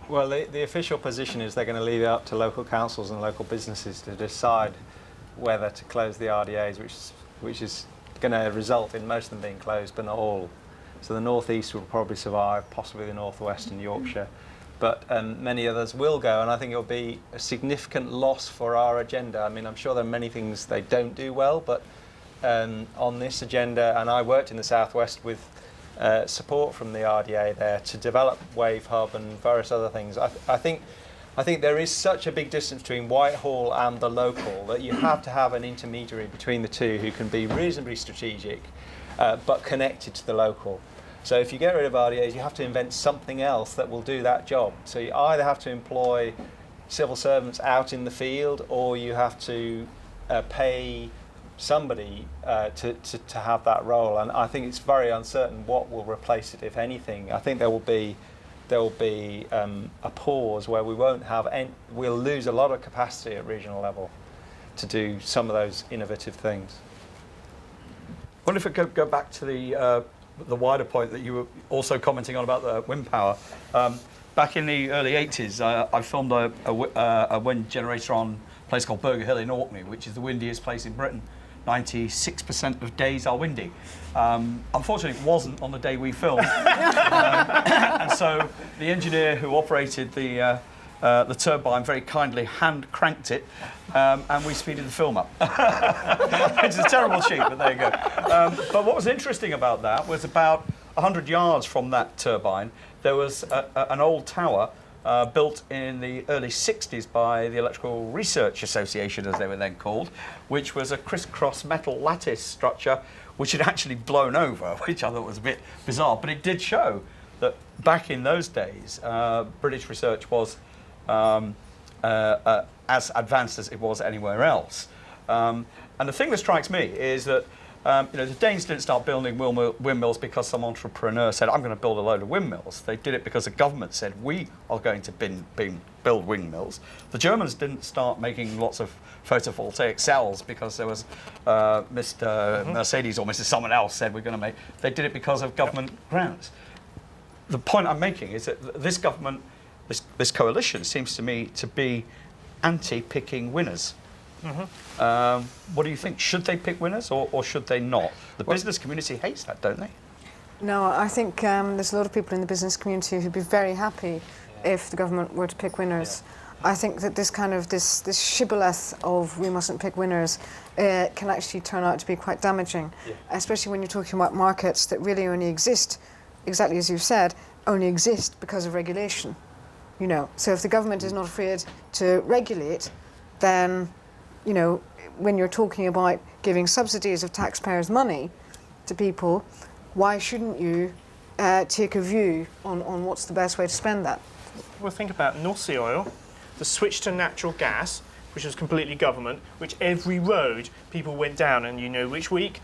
Well, the official position is they're going to leave it up to local councils and local businesses to decide whether to close the RDAs, which is going to result in most of them being closed, but not all. So the northeast will probably survive, possibly the northwest and Yorkshire, but many others will go, and I think it'll be a significant loss for our agenda. I mean, I'm sure there are many things they don't do well, but on this agenda, and I worked in the southwest with support from the RDA there to develop Wave Hub and various other things. I think there is such a big distance between Whitehall and the local that you have to have an intermediary between the two who can be reasonably strategic but connected to the local. So if you get rid of RDAs, you have to invent something else that will do that job. So you either have to employ civil servants out in the field, or you have to pay somebody to have that role. And I think it's very uncertain what will replace it, if anything. I think there will be a pause where we'll lose a lot of capacity at regional level to do some of those innovative things. I wonder if we could go back to the wider point that you were also commenting on about the wind power. Back in the early 80s, I filmed a wind generator on a place called Burger Hill in Orkney, which is the windiest place in Britain. 96% of days are windy. Unfortunately, it wasn't on the day we filmed. And so the engineer who operated the turbine very kindly hand cranked it, and we speeded the film up. It's a terrible cheat, but there you go. But what was interesting about that was about 100 yards from that turbine, there was an old tower built in the early 60s by the Electrical Research Association, as they were then called, which was a crisscross metal lattice structure which had actually blown over, which I thought was a bit bizarre. But it did show that back in those days, British research was as advanced as it was anywhere else. And the thing that strikes me is that the Danes didn't start building windmills because some entrepreneur said, I'm going to build a load of windmills. They did it because the government said, we are going to build windmills. The Germans didn't start making lots of photovoltaic cells because there was Mr. Mercedes or Mr. someone else said we're going to make. They did it because of government grants. The point I'm making is that this government, this coalition seems to me to be anti-picking winners. What do you think? Should they pick winners or should they not? The business community hates that, don't they? No, I think there's a lot of people in the business community who'd be very happy if the government were to pick winners. Yeah. I think that this kind of this shibboleth of we mustn't pick winners can actually turn out to be quite damaging, especially when you're talking about markets that really only exist, exactly as you've said, only exist because of regulation. So if the government is not afraid to regulate, then when you're talking about giving subsidies of taxpayers' money to people, why shouldn't you take a view on what's the best way to spend that? Well, think about North Sea oil, the switch to natural gas, which was completely government, which every road people went down, and which week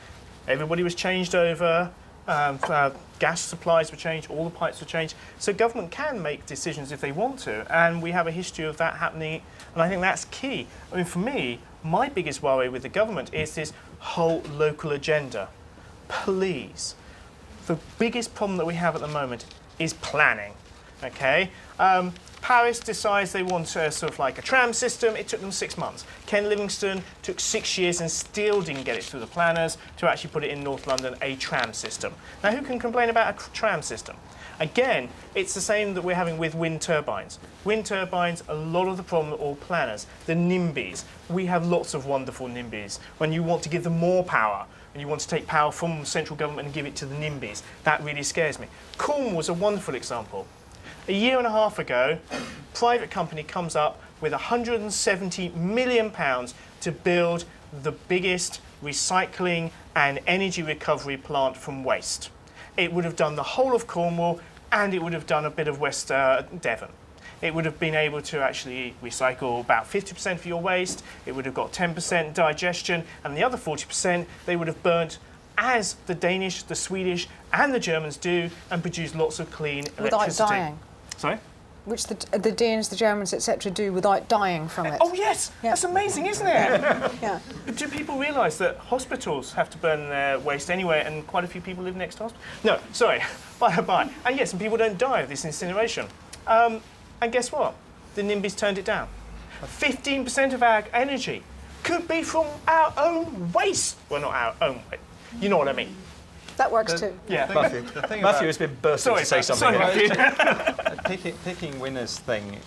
everybody was changed over, gas supplies were changed, all the pipes were changed. So government can make decisions if they want to, and we have a history of that happening, and I think that's key. I mean, for me, my biggest worry with the government is this whole local agenda. Please. The biggest problem that we have at the moment is planning, okay? Paris decides they want sort of like a tram system. It took them 6 months. Ken Livingstone took 6 years and still didn't get it through the planners to actually put it in North London, a tram system. Now, who can complain about a tram system? Again, it's the same that we're having with wind turbines. Wind turbines, a lot of the problem are all planners. The NIMBYs. We have lots of wonderful NIMBYs. When you want to give them more power, and you want to take power from central government and give it to the NIMBYs, that really scares me. Cornwall was a wonderful example. A year and a half ago, a private company comes up with £170 million to build the biggest recycling and energy recovery plant from waste. It would have done the whole of Cornwall, and it would have done a bit of West Devon. It would have been able to actually recycle about 50% of your waste. It would have got 10% digestion, and the other 40% they would have burnt as the Danish, the Swedish, and the Germans do, and produce lots of clean Without electricity. dying. Sorry? Which the Danes, the Germans, etc., do without dying from it. Oh yes, Yeah. that's amazing, isn't it? Yeah. But do people realise that hospitals have to burn their waste anyway, and quite a few people live next to hospitals? No, sorry, bye. And yes, and people don't die of this incineration. And guess what? The NIMBYs turned it down. 15% of our energy could be from our own waste. Well, not our own waste. You know what I mean? That works too. Yeah. Matthew has been bursting to say something. Sorry, Matthew. Picking winners thing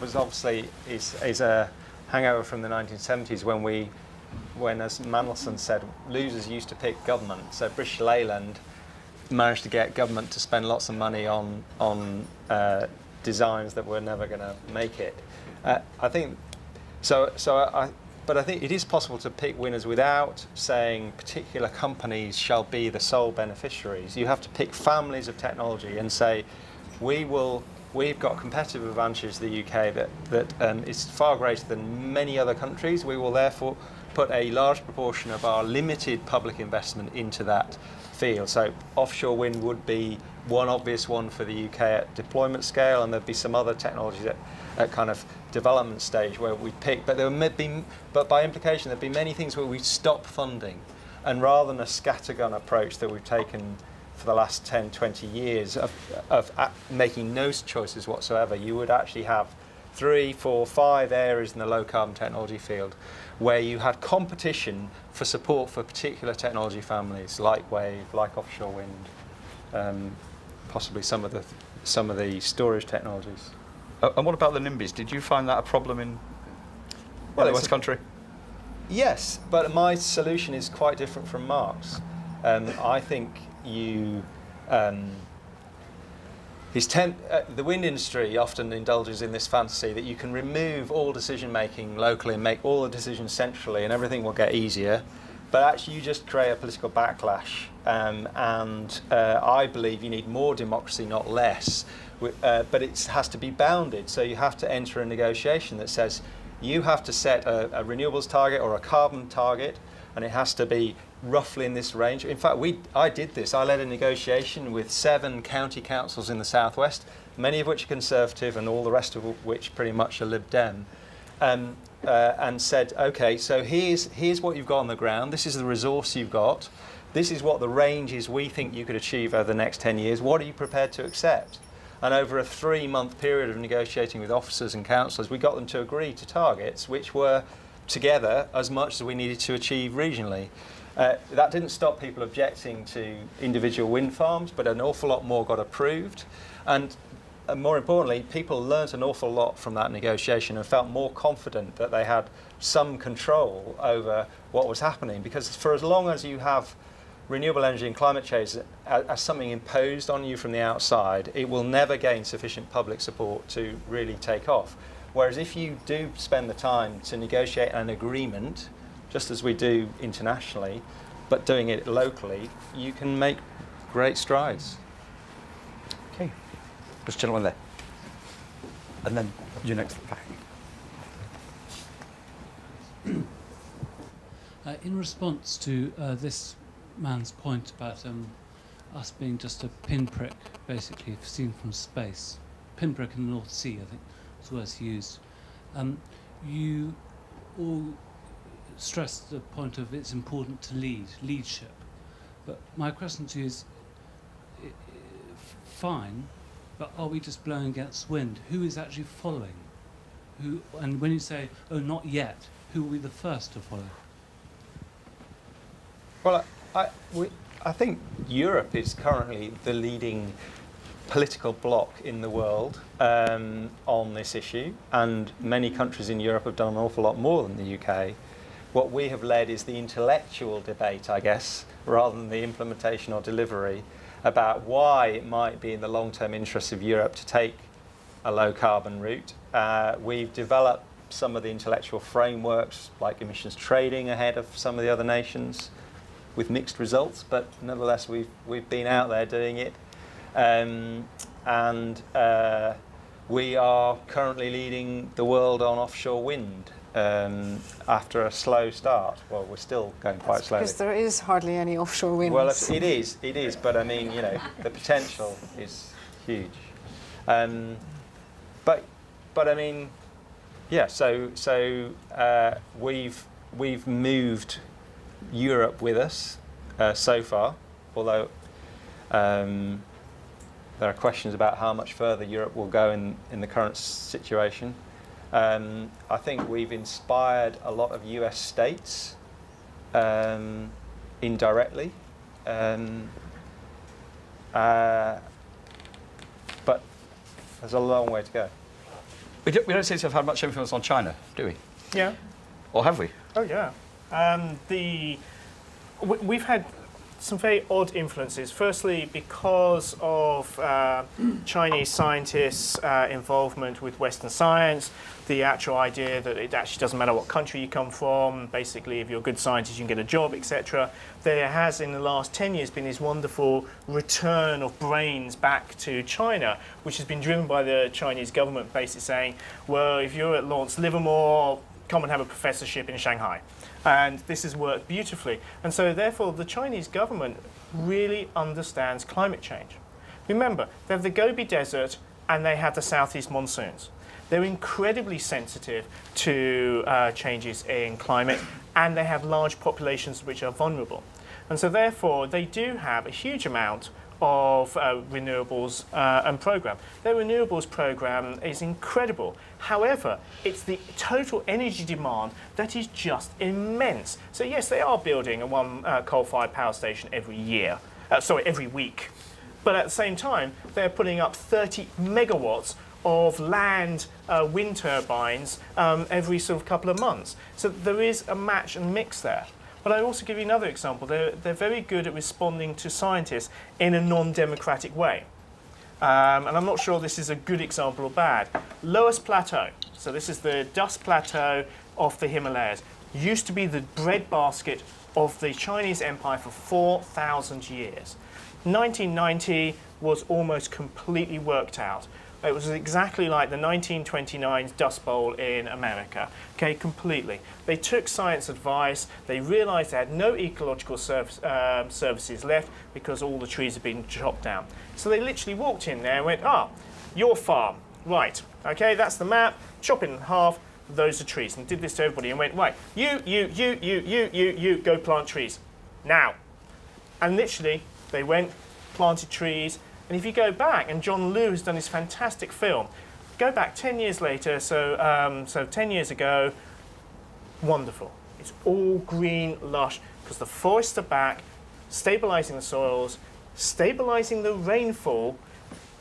was obviously is a hangover from the 1970s when, as Mandelson said, losers used to pick government. So British Leyland managed to get government to spend lots of money on designs that were never going to make it. I think so. But I think it is possible to pick winners without saying particular companies shall be the sole beneficiaries. You have to pick families of technology and say, we've got competitive advantages in the UK that is far greater than many other countries. We will therefore put a large proportion of our limited public investment into that field. So offshore wind would be one obvious one for the UK at deployment scale, and there'd be some other technologies at kind of development stage where we pick, but but by implication there'd be many things where we stop funding, and rather than a scattergun approach that we've taken for the last 10, 20 years of making no choices whatsoever, you would actually have 3, 4, 5 areas in the low carbon technology field where you had competition for support for particular technology families, like wave, like offshore wind, possibly some of the storage technologies. And what about the NIMBYs? Did you find that a problem in the West Country? Yes, but my solution is quite different from Mark's. I think the wind industry often indulges in this fantasy that you can remove all decision making locally and make all the decisions centrally and everything will get easier. But actually you just create a political backlash, and I believe you need more democracy, not less. But it has to be bounded, so you have to enter a negotiation that says you have to set a renewables target or a carbon target, and it has to be roughly in this range. In fact, I did this. I led a negotiation with 7 county councils in the southwest, many of which are Conservative and all the rest of which pretty much are Lib Dem, and said, okay, so here's what you've got on the ground. This is the resource you've got. This is what the range is we think you could achieve over the next 10 years. What are you prepared to accept? And over a 3-month period of negotiating with officers and councillors, we got them to agree to targets which were together as much as we needed to achieve regionally. That didn't stop people objecting to individual wind farms, but an awful lot more got approved. And more importantly, people learnt an awful lot from that negotiation and felt more confident that they had some control over what was happening. Because for as long as you have renewable energy and climate change as something imposed on you from the outside, it will never gain sufficient public support to really take off. Whereas if you do spend the time to negotiate an agreement, just as we do internationally, but doing it locally, you can make great strides. Okay. This gentleman there. And then you next back. In response to this man's point about us being just a pinprick, basically, seen from space. Pinprick in the North Sea, I think, was the word used. You all stressed the point of it's important to leadership. But my question to you is, fine, but are we just blowing against wind? Who is actually following? And when you say, oh, not yet, who will be the first to follow? Well, I think Europe is currently the leading political bloc in the world on this issue, and many countries in Europe have done an awful lot more than the UK. What we have led is the intellectual debate, I guess, rather than the implementation or delivery, about why it might be in the long-term interests of Europe to take a low-carbon route. We've developed some of the intellectual frameworks, like emissions trading, ahead of some of the other nations, with mixed results, but nevertheless we've been out there doing it. We are currently leading the world on offshore wind. after a slow start. Well, we're still going quite slowly. Because there is hardly any offshore wind. Well, it is, but I mean, the potential is huge. But I mean, yeah. So we've moved Europe with us so far, although there are questions about how much further Europe will go in the current situation. I think we've inspired a lot of US states indirectly. But there's a long way to go. We don't seem to have had much influence on China, do we? Yeah. Or have we? Oh yeah. We've had some very odd influences. Firstly, because of Chinese scientists' involvement with Western science, the actual idea that it actually doesn't matter what country you come from, basically if you're a good scientist you can get a job, etc. There has in the last 10 years been this wonderful return of brains back to China, which has been driven by the Chinese government basically saying, well, if you're at Lawrence Livermore, come and have a professorship in Shanghai. And this has worked beautifully. And so therefore the Chinese government really understands climate change. Remember, they have the Gobi Desert and they have the southeast monsoons. They're incredibly sensitive to changes in climate, and they have large populations which are vulnerable. And so therefore they do have a huge amount of renewables and program. Their renewables program is incredible. However, it's the total energy demand that is just immense. So yes, they are building one coal-fired power station every week. But at the same time, they're putting up 30 megawatts of land wind turbines every sort of couple of months. So there is a match and mix there. But I'll also give you another example. They're very good at responding to scientists in a non-democratic way. And I'm not sure this is a good example or bad. Lowest Plateau, so this is the dust plateau of the Himalayas, used to be the breadbasket of the Chinese Empire for 4,000 years. 1990 was almost completely worked out. It was exactly like the 1929 Dust Bowl in America, okay, completely. They took science advice, they realised they had no ecological services left because all the trees had been chopped down. So they literally walked in there and went, your farm, right, okay, that's the map, chop it in half, those are trees, and did this to everybody and went, right, you, go plant trees, now. And literally, they went, planted trees. And if you go back, and John Liu has done this fantastic film, go back 10 years later, so 10 years ago, wonderful. It's all green, lush, because the forests are back, stabilising the soils, stabilising the rainfall,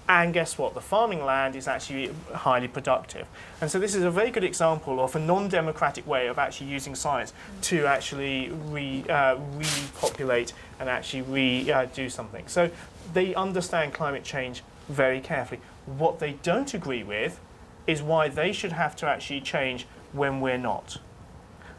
and guess what? The farming land is actually highly productive. And so this is a very good example of a non-democratic way of actually using science to actually repopulate and actually do something. So they understand climate change very carefully. What they don't agree with is why they should have to actually change when we're not.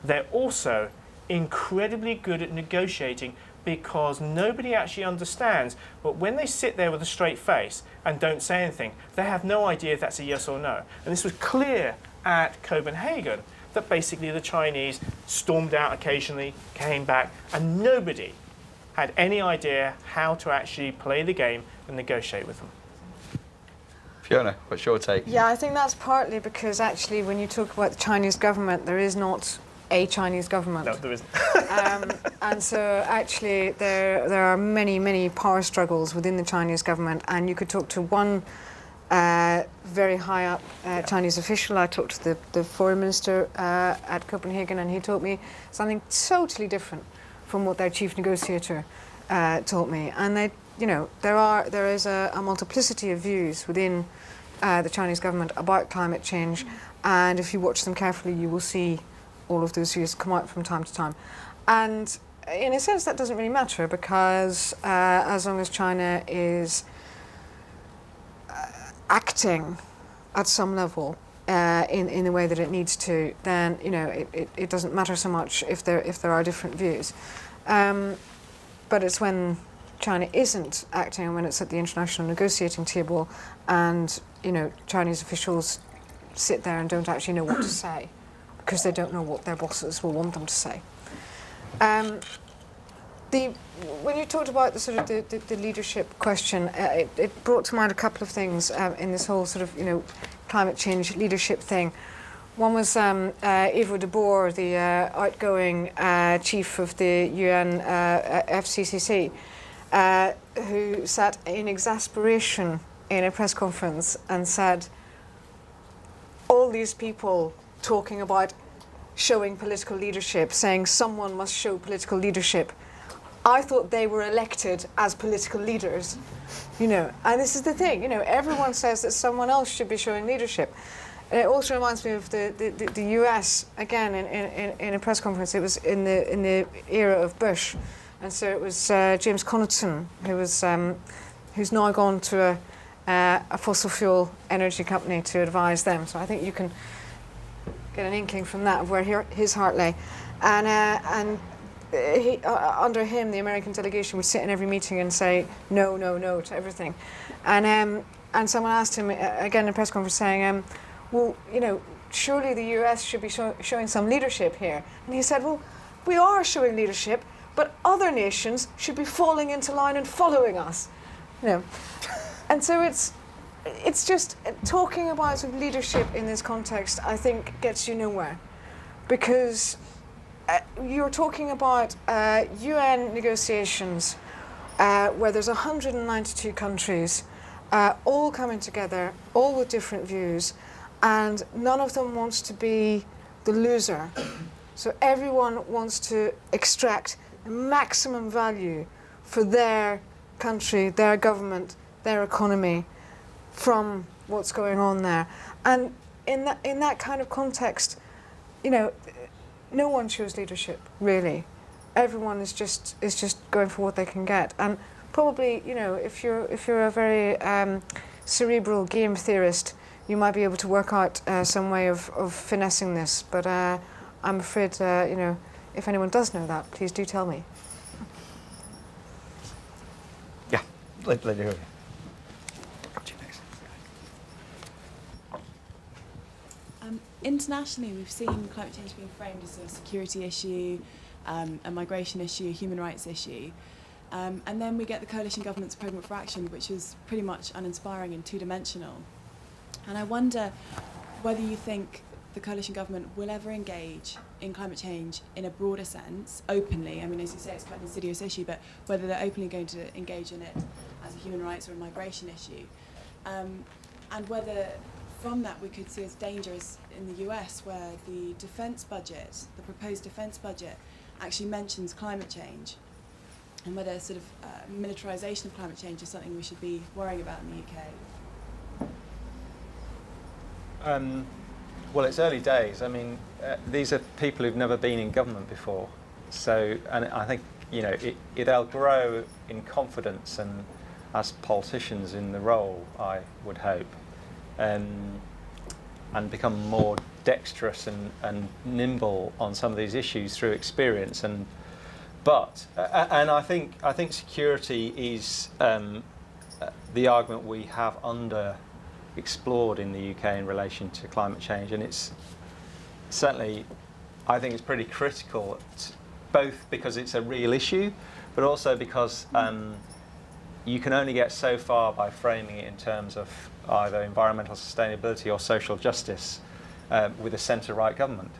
They're also incredibly good at negotiating because nobody actually understands, but when they sit there with a straight face and don't say anything, they have no idea if that's a yes or no. And this was clear at Copenhagen, that basically the Chinese stormed out occasionally, came back, and nobody had any idea how to actually play the game and negotiate with them. Fiona, what's your take? Yeah, I think that's partly because actually when you talk about the Chinese government, there is not a Chinese government. No, there isn't. And so actually there are many power struggles within the Chinese government, and you could talk to one very high up Chinese official. I talked to the foreign minister at Copenhagen, and he told me something totally different from what their chief negotiator told me. And there is a multiplicity of views within the Chinese government about climate change, and if you watch them carefully, you will see all of those views come out from time to time. And in a sense, that doesn't really matter, because as long as China is acting at some level in the way that it needs to, then it doesn't matter so much if there are different views. But it's when China isn't acting, and when it's at the international negotiating table, and Chinese officials sit there and don't actually know what to say, because they don't know what their bosses will want them to say. When you talked about the sort of the leadership question, it brought to mind a couple of things in this whole sort of climate change leadership thing. One was Ivo de Boer, the outgoing chief of the UN FCCC, who sat in exasperation in a press conference and said, all these people talking about showing political leadership, saying someone must show political leadership, I thought they were elected as political leaders, and this is the thing, everyone says that someone else should be showing leadership. And it also reminds me of the US, again, in a press conference. It was in the era of Bush. And so it was James Connaughton, who's now gone to a fossil fuel energy company to advise them. So I think you can get an inkling from that of where his heart lay. And he, under him, the American delegation would sit in every meeting and say no, no, no to everything. And someone asked him, again in a press conference, saying, well, surely the US should be showing some leadership here. And he said, well, we are showing leadership, but other nations should be falling into line and following us. And so it's just talking about sort of leadership in this context, I think, gets you nowhere. Because you're talking about UN negotiations where there's 192 countries all coming together, all with different views, and none of them wants to be the loser. So everyone wants to extract maximum value for their country, their government, their economy from what's going on there. And in that kind of context, no one shows leadership, really. Everyone is just going for what they can get. And probably, if you're a very cerebral game theorist, you might be able to work out some way of finessing this, but I'm afraid, if anyone does know that, please do tell me. Yeah, let you hear. Internationally, we've seen climate change being framed as a security issue, a migration issue, a human rights issue. And then we get the coalition government's programme for action, which is pretty much uninspiring and two-dimensional. And I wonder whether you think the coalition government will ever engage in climate change in a broader sense, openly. I mean, as you say, it's quite an insidious issue, but whether they're openly going to engage in it as a human rights or a migration issue. And whether from that we could see as dangerous in the US, where the defence budget, the proposed defence budget, actually mentions climate change, and whether sort of militarisation of climate change is something we should be worrying about in the UK. Well, it's early days. I mean, these are people who've never been in government before. So, and I think, they'll grow in confidence and as politicians in the role, I would hope, and become more dexterous and nimble on some of these issues through experience. And I think security is the argument we have explored in the UK in relation to climate change, and it's certainly, I think it's pretty critical, both because it's a real issue, but also because you can only get so far by framing it in terms of either environmental sustainability or social justice with a centre-right government.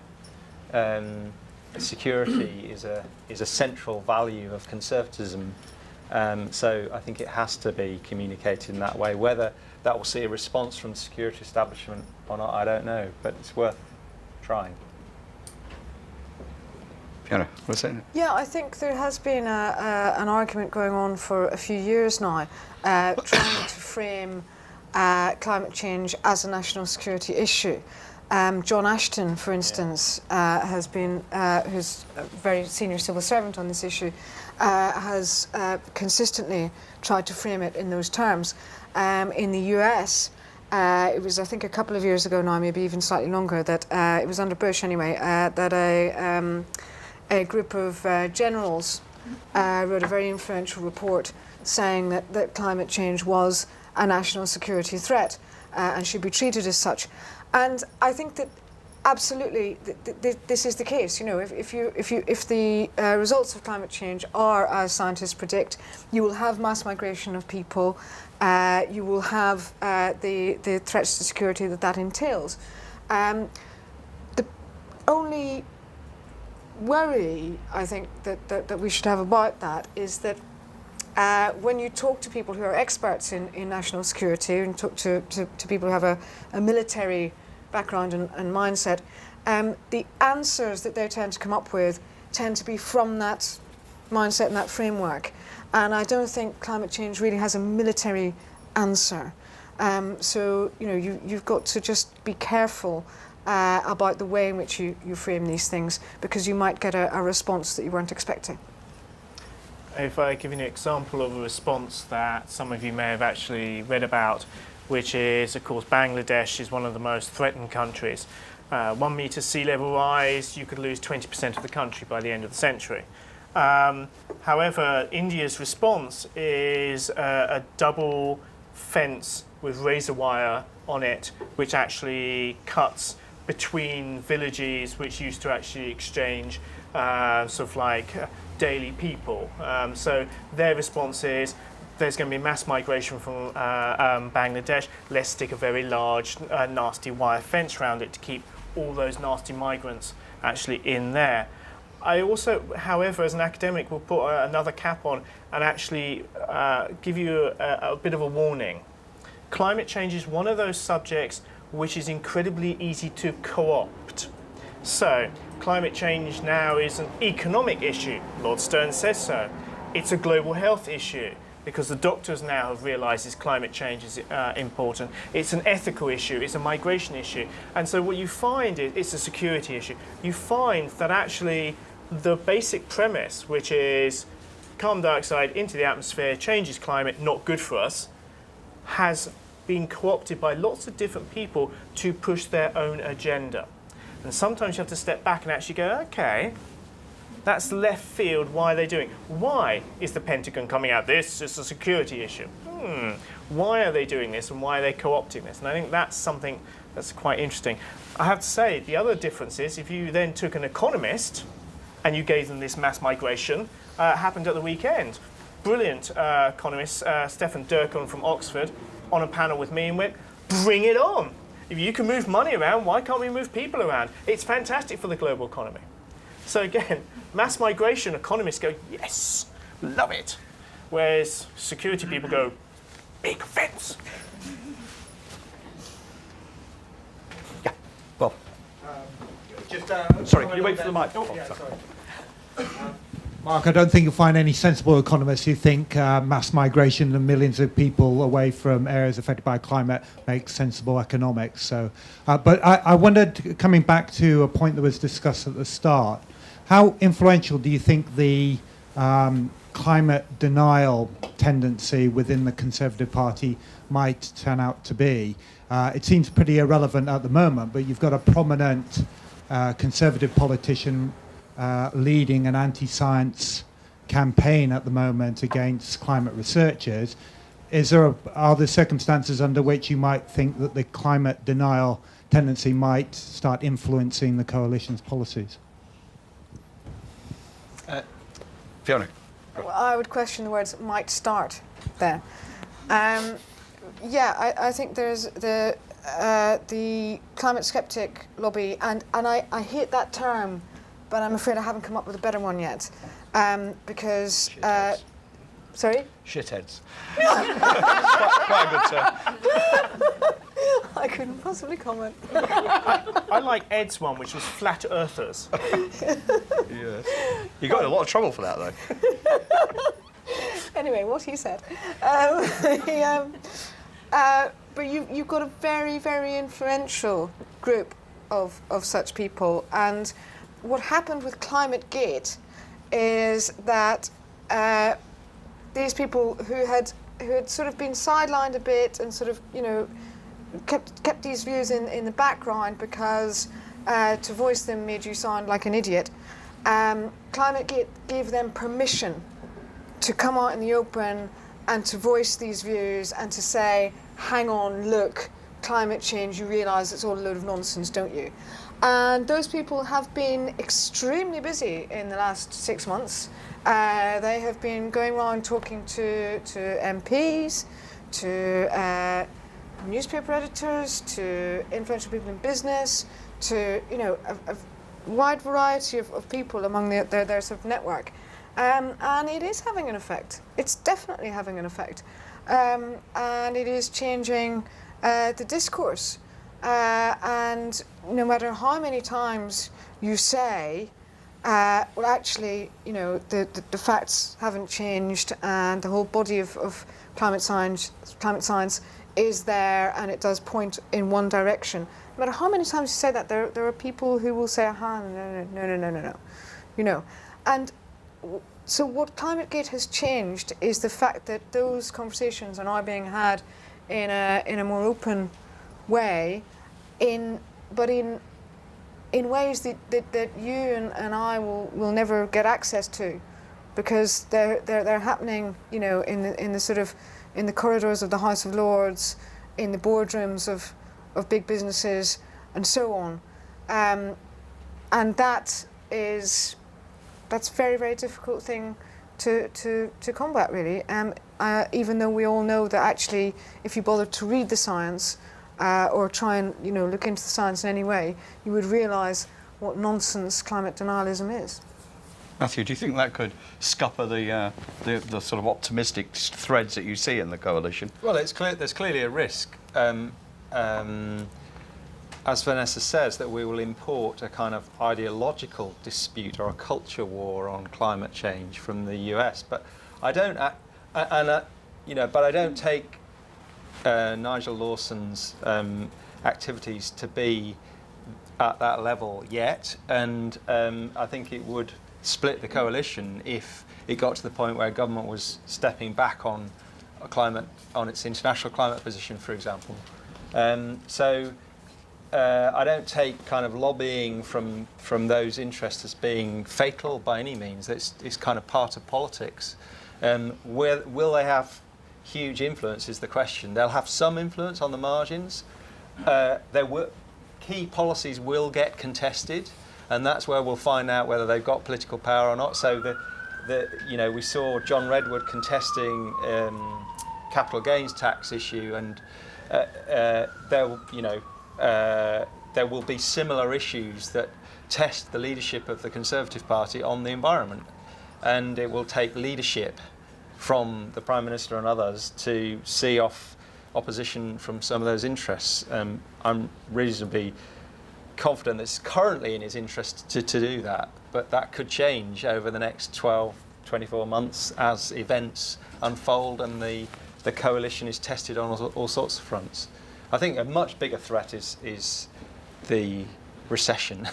Security is a central value of conservatism, so I think it has to be communicated in that way. Whether that will see a response from the security establishment or not, I don't know, but it's worth trying. Fiona, what's that? Yeah, I think there has been an argument going on for a few years now, trying to frame climate change as a national security issue. John Ashton, for instance, has been, who's a very senior civil servant on this issue, has consistently tried to frame it in those terms. In the US, it was, I think, a couple of years ago now, maybe even slightly longer, that it was under Bush anyway, that a group of generals wrote a very influential report saying that climate change was a national security threat and should be treated as such. And I think that absolutely, this is the case. You know, if the results of climate change are as scientists predict, you will have mass migration of people. You will have the threats to security that entails. The only worry I think that we should have about that is that when you talk to people who are experts in national security and talk to people who have a military background and mindset, the answers that they tend to come up with tend to be from that mindset and that framework. And I don't think climate change really has a military answer. So, you know, you've got to just be careful about the way in which you frame these things, because you might get a response that you weren't expecting. If I give you an example of a response that some of you may have actually read about, which is, of course, Bangladesh is one of the most threatened countries. 1 metre sea level rise, you could lose 20% of the country by the end of the century. However, India's response is a double fence with razor wire on it, which actually cuts between villages which used to actually exchange sort of like daily people. So their response is, there's going to be mass migration from Bangladesh. Let's stick a very large, nasty wire fence around it to keep all those nasty migrants actually in there. I also, however, as an academic, will put another cap on and actually give you a bit of a warning. Climate change is one of those subjects which is incredibly easy to co-opt. So, climate change now is an economic issue. Lord Stern says so. It's a global health issue, because the doctors now have realised climate change is important. It's an ethical issue, it's a migration issue. And so what you find is, it's a security issue. You find that actually the basic premise, which is carbon dioxide into the atmosphere, changes climate, not good for us, has been co-opted by lots of different people to push their own agenda. And sometimes you have to step back and actually go, okay, that's left field, why are they doing? Why is the Pentagon coming out? This is a security issue. Why are they doing this and why are they co-opting this? And I think that's something that's quite interesting. I have to say, the other difference is if you then took an economist and you gave them this mass migration, happened at the weekend. Brilliant economist, Stefan Durkheim from Oxford, on a panel with me and went, bring it on. If you can move money around, why can't we move people around? It's fantastic for the global economy. So again, mass migration, economists go, yes, love it. Whereas security people go, big offence. Yeah, well. Sorry, can you wait for the mic? Oh, yeah, sorry. Mark, I don't think you'll find any sensible economists who think mass migration and millions of people away from areas affected by climate makes sensible economics. So, but I wondered, coming back to a point that was discussed at the start, how influential do you think the climate denial tendency within the Conservative Party might turn out to be? It seems pretty irrelevant at the moment, but you've got a prominent Conservative politician leading an anti-science campaign at the moment against climate researchers. Are there circumstances under which you might think that the climate denial tendency might start influencing the coalition's policies? Fiona. Well, I would question the words "might start" there. Yeah, I think there's the climate skeptic lobby, and I hate that term, but I'm afraid I haven't come up with a better one yet, because. Sorry? Shitheads. quite a good term. I couldn't possibly comment. I like Ed's one, which was flat earthers. Yes. You got in a lot of trouble for that, though. Anyway, what he said. But you've got a very, very influential group of such people, and what happened with ClimateGate is that these people who had sort of been sidelined a bit and sort of, you know, kept these views in the background because to voice them made you sound like an idiot. ClimateGate gave them permission to come out in the open and to voice these views and to say, hang on, look, climate change, you realise it's all a load of nonsense, don't you? And those people have been extremely busy in the last 6 months. They have been going around talking to MPs, to newspaper editors, to influential people in business, to a wide variety of people among their sort of network. And it is having an effect. It's definitely having an effect. And it is changing the discourse. And no matter how many times you say, well, actually, the facts haven't changed, and the whole body of climate science is there, and it does point in one direction. No matter how many times you say that, there are people who will say, "Aha, no." And so what ClimateGate has changed is the fact that those conversations are now being had in a more open way, but in ways that you and I will never get access to, because they're happening, in the corridors of the House of Lords, in the boardrooms of big businesses, and so on, and that's a very, very difficult thing to combat, really. Even though we all know that actually, if you bother to read the science or try and look into the science in any way, you would realise what nonsense climate denialism is. Matthew, do you think that could scupper the sort of optimistic threads that you see in the coalition? Well, there's clearly a risk, as Vanessa says, that we will import a kind of ideological dispute or a culture war on climate change from the US. But I don't, but I don't take Nigel Lawson's activities to be at that level yet, and I think it would split the coalition if it got to the point where government was stepping back on its international climate position, for example. I don't take kind of lobbying from those interests as being fatal by any means. It's kind of part of politics. Will they have huge influence is the question. They'll have some influence on the margins. Key policies will get contested, and that's where we'll find out whether they've got political power or not. So we saw John Redwood contesting capital gains tax issue, and there will be similar issues that test the leadership of the Conservative Party on the environment, and it will take leadership from the Prime Minister and others to see off opposition from some of those interests. I'm reasonably confident that it's currently in his interest to do that, but that could change over the next 12, 24 months as events unfold and the coalition is tested on all sorts of fronts. I think a much bigger threat is the recession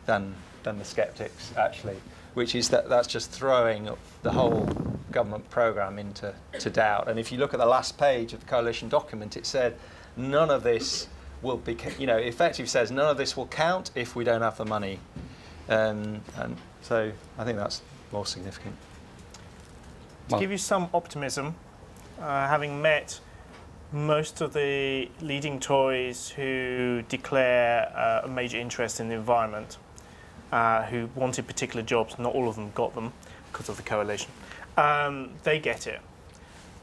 than the sceptics, actually, which is that's just throwing the whole government programme into doubt. And if you look at the last page of the coalition document, it said none of this will be, effectively says none of this will count if we don't have the money. And so I think that's more significant. To give you some optimism, having met most of the leading Tories who declare a major interest in the environment, who wanted particular jobs, not all of them got them because of the coalition, they get it.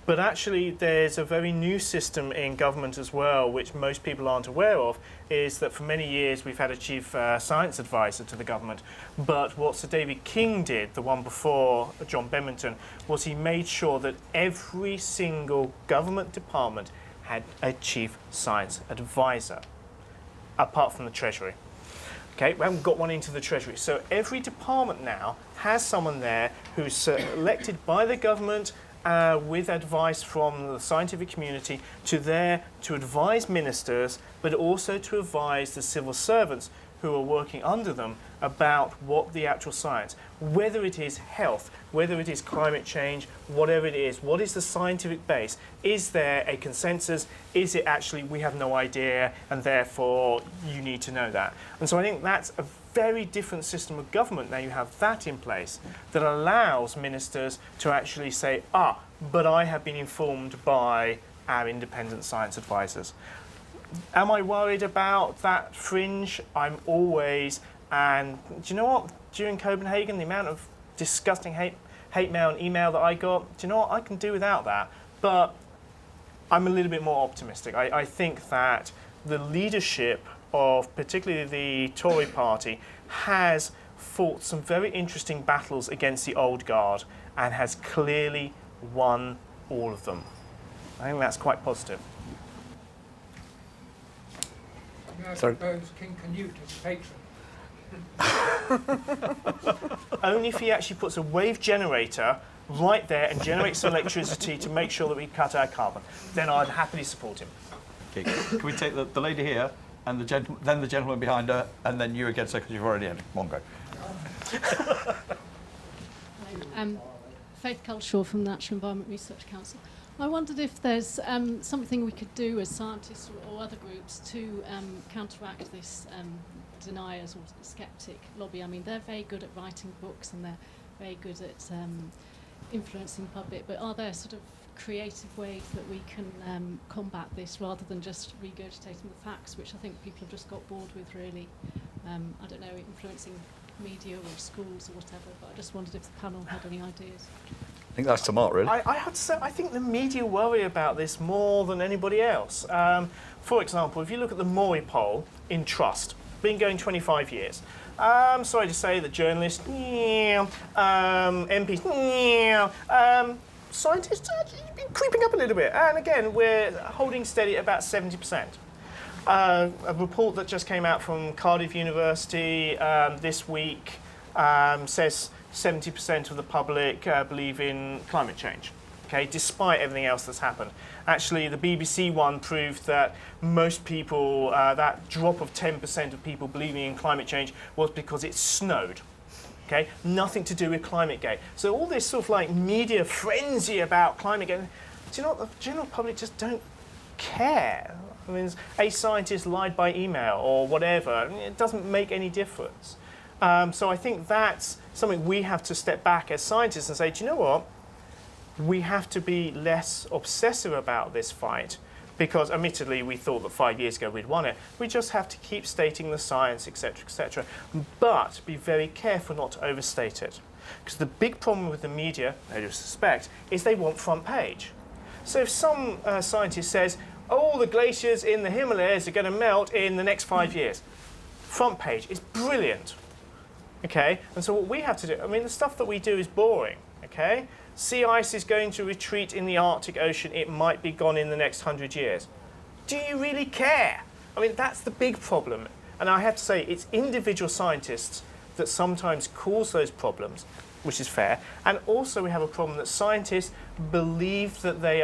But actually there's a very new system in government as well, which most people aren't aware of, is that for many years we've had a chief science advisor to the government. But what Sir David King did, the one before John Bedmington, was he made sure that every single government department had a chief science advisor, apart from the Treasury. Okay, we haven't got one into the Treasury. So every department now has someone there who's selected by the government with advice from the scientific community to advise ministers, but also to advise the civil servants who are working under them about what the actual science, whether it is health, whether it is climate change, whatever it is, what is the scientific base? Is there a consensus? Is it actually we have no idea and therefore you need to know that? And so I think that's a very different system of government now. You have that in place that allows ministers to actually say, but I have been informed by our independent science advisors. Am I worried about that fringe? I'm always. And do you know what? During Copenhagen, the amount of disgusting hate mail and email that I got, do you know what? I can do without that. But I'm a little bit more optimistic. I think that the leadership of particularly the Tory party has fought some very interesting battles against the old guard and has clearly won all of them. I think that's quite positive. I Sorry. propose King Canute as patron. Only if he actually puts a wave generator right there and generates some electricity to make sure that we cut our carbon. Then I'd happily support him. Okay. Can we take the lady here and then the gentleman behind her, and then you again, so because you've already ended. One go. Faith Cultural from the National Environment Research Council. I wondered if there's something we could do as scientists or other groups to counteract this deniers or skeptic lobby. I mean, they're very good at writing books and they're very good at influencing the public, but are there sort of creative ways that we can combat this rather than just regurgitating the facts, which I think people have just got bored with, really? I don't know, influencing media or schools or whatever, but I just wondered if the panel had any ideas. I think that's to Mark, really. I have to say, I think the media worry about this more than anybody else. For example, if you look at the Mori poll in Trust, been going 25 years. Sorry to say that journalists, MPs, scientists have been creeping up a little bit. And again, we're holding steady at about 70%. A report that just came out from Cardiff University this week says 70% of the public believe in climate change, okay, despite everything else that's happened. Actually, the BBC one proved that most people, that drop of 10% of people believing in climate change was because it snowed. Okay, nothing to do with ClimateGate. So all this sort of like media frenzy about ClimateGate, do you know what, the general public just don't care. I mean, a scientist lied by email or whatever, I mean, it doesn't make any difference. So I think that's something we have to step back as scientists and say, do you know what? We have to be less obsessive about this fight because admittedly we thought that 5 years ago we'd won it. We just have to keep stating the science, etc., but be very careful not to overstate it. Because the big problem with the media, I do suspect, is they want front page. So if some scientist says, oh, the glaciers in the Himalayas are going to melt in the next 5 years, front page is brilliant. Okay, and so what we have to do, I mean, the stuff that we do is boring, okay? Sea ice is going to retreat in the Arctic Ocean. It might be gone in the next 100 years. Do you really care? I mean, that's the big problem. And I have to say, it's individual scientists that sometimes cause those problems, which is fair. And also we have a problem that scientists believe that they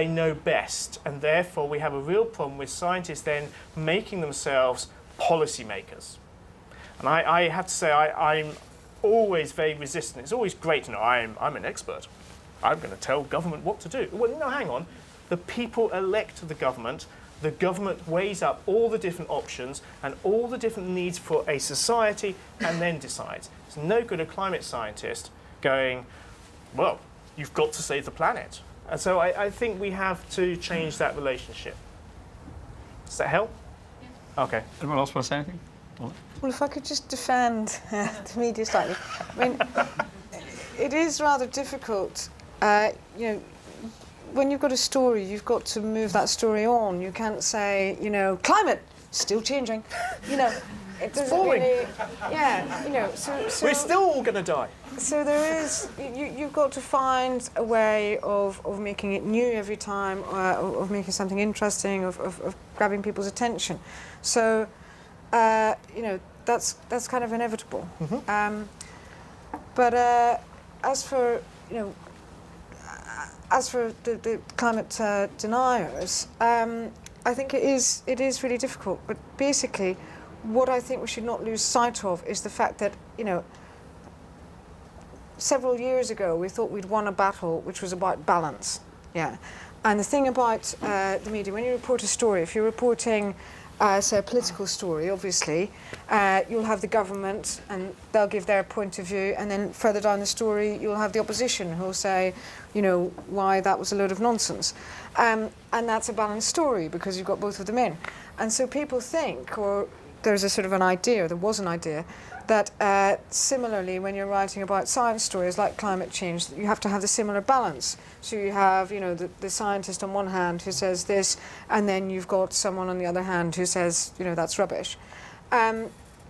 know best. And therefore we have a real problem with scientists then making themselves policymakers. And I have to say, I'm always very resistant. It's always great to know I'm an expert. I'm going to tell government what to do. Well, no, hang on. The people elect the government weighs up all the different options and all the different needs for a society and then decides. It's no good a climate scientist going, well, you've got to save the planet. And so I think we have to change that relationship. Does that help? Yeah. Okay. Anyone else want to say anything? Well, if I could just defend the media slightly. I mean, it is rather difficult. You know, when you've got a story, you've got to move that story on. You can't say, you know, climate, still changing. You know, it doesn't really... Yeah, you know, so we're still all going to die. So there is... You've got to find a way of making it new every time, of making something interesting, of grabbing people's attention. So... you know, that's kind of inevitable. Mm-hmm. But as for, you know, as for the climate deniers, I think it is really difficult. But basically, what I think we should not lose sight of is the fact that, you know, several years ago we thought we'd won a battle which was about balance. Yeah, and the thing about the media, when you report a story, if you're reporting as a political story, obviously. You'll have the government and they'll give their point of view, and then further down the story you'll have the opposition who'll say, you know, why that was a load of nonsense. And that's a balanced story because you've got both of them in. And so people think, or there's a sort of an idea, there was an idea, that similarly when you're writing about science stories like climate change, you have to have the similar balance. So you have, you know, the scientist on one hand who says this, and then you've got someone on the other hand who says, you know, that's rubbish.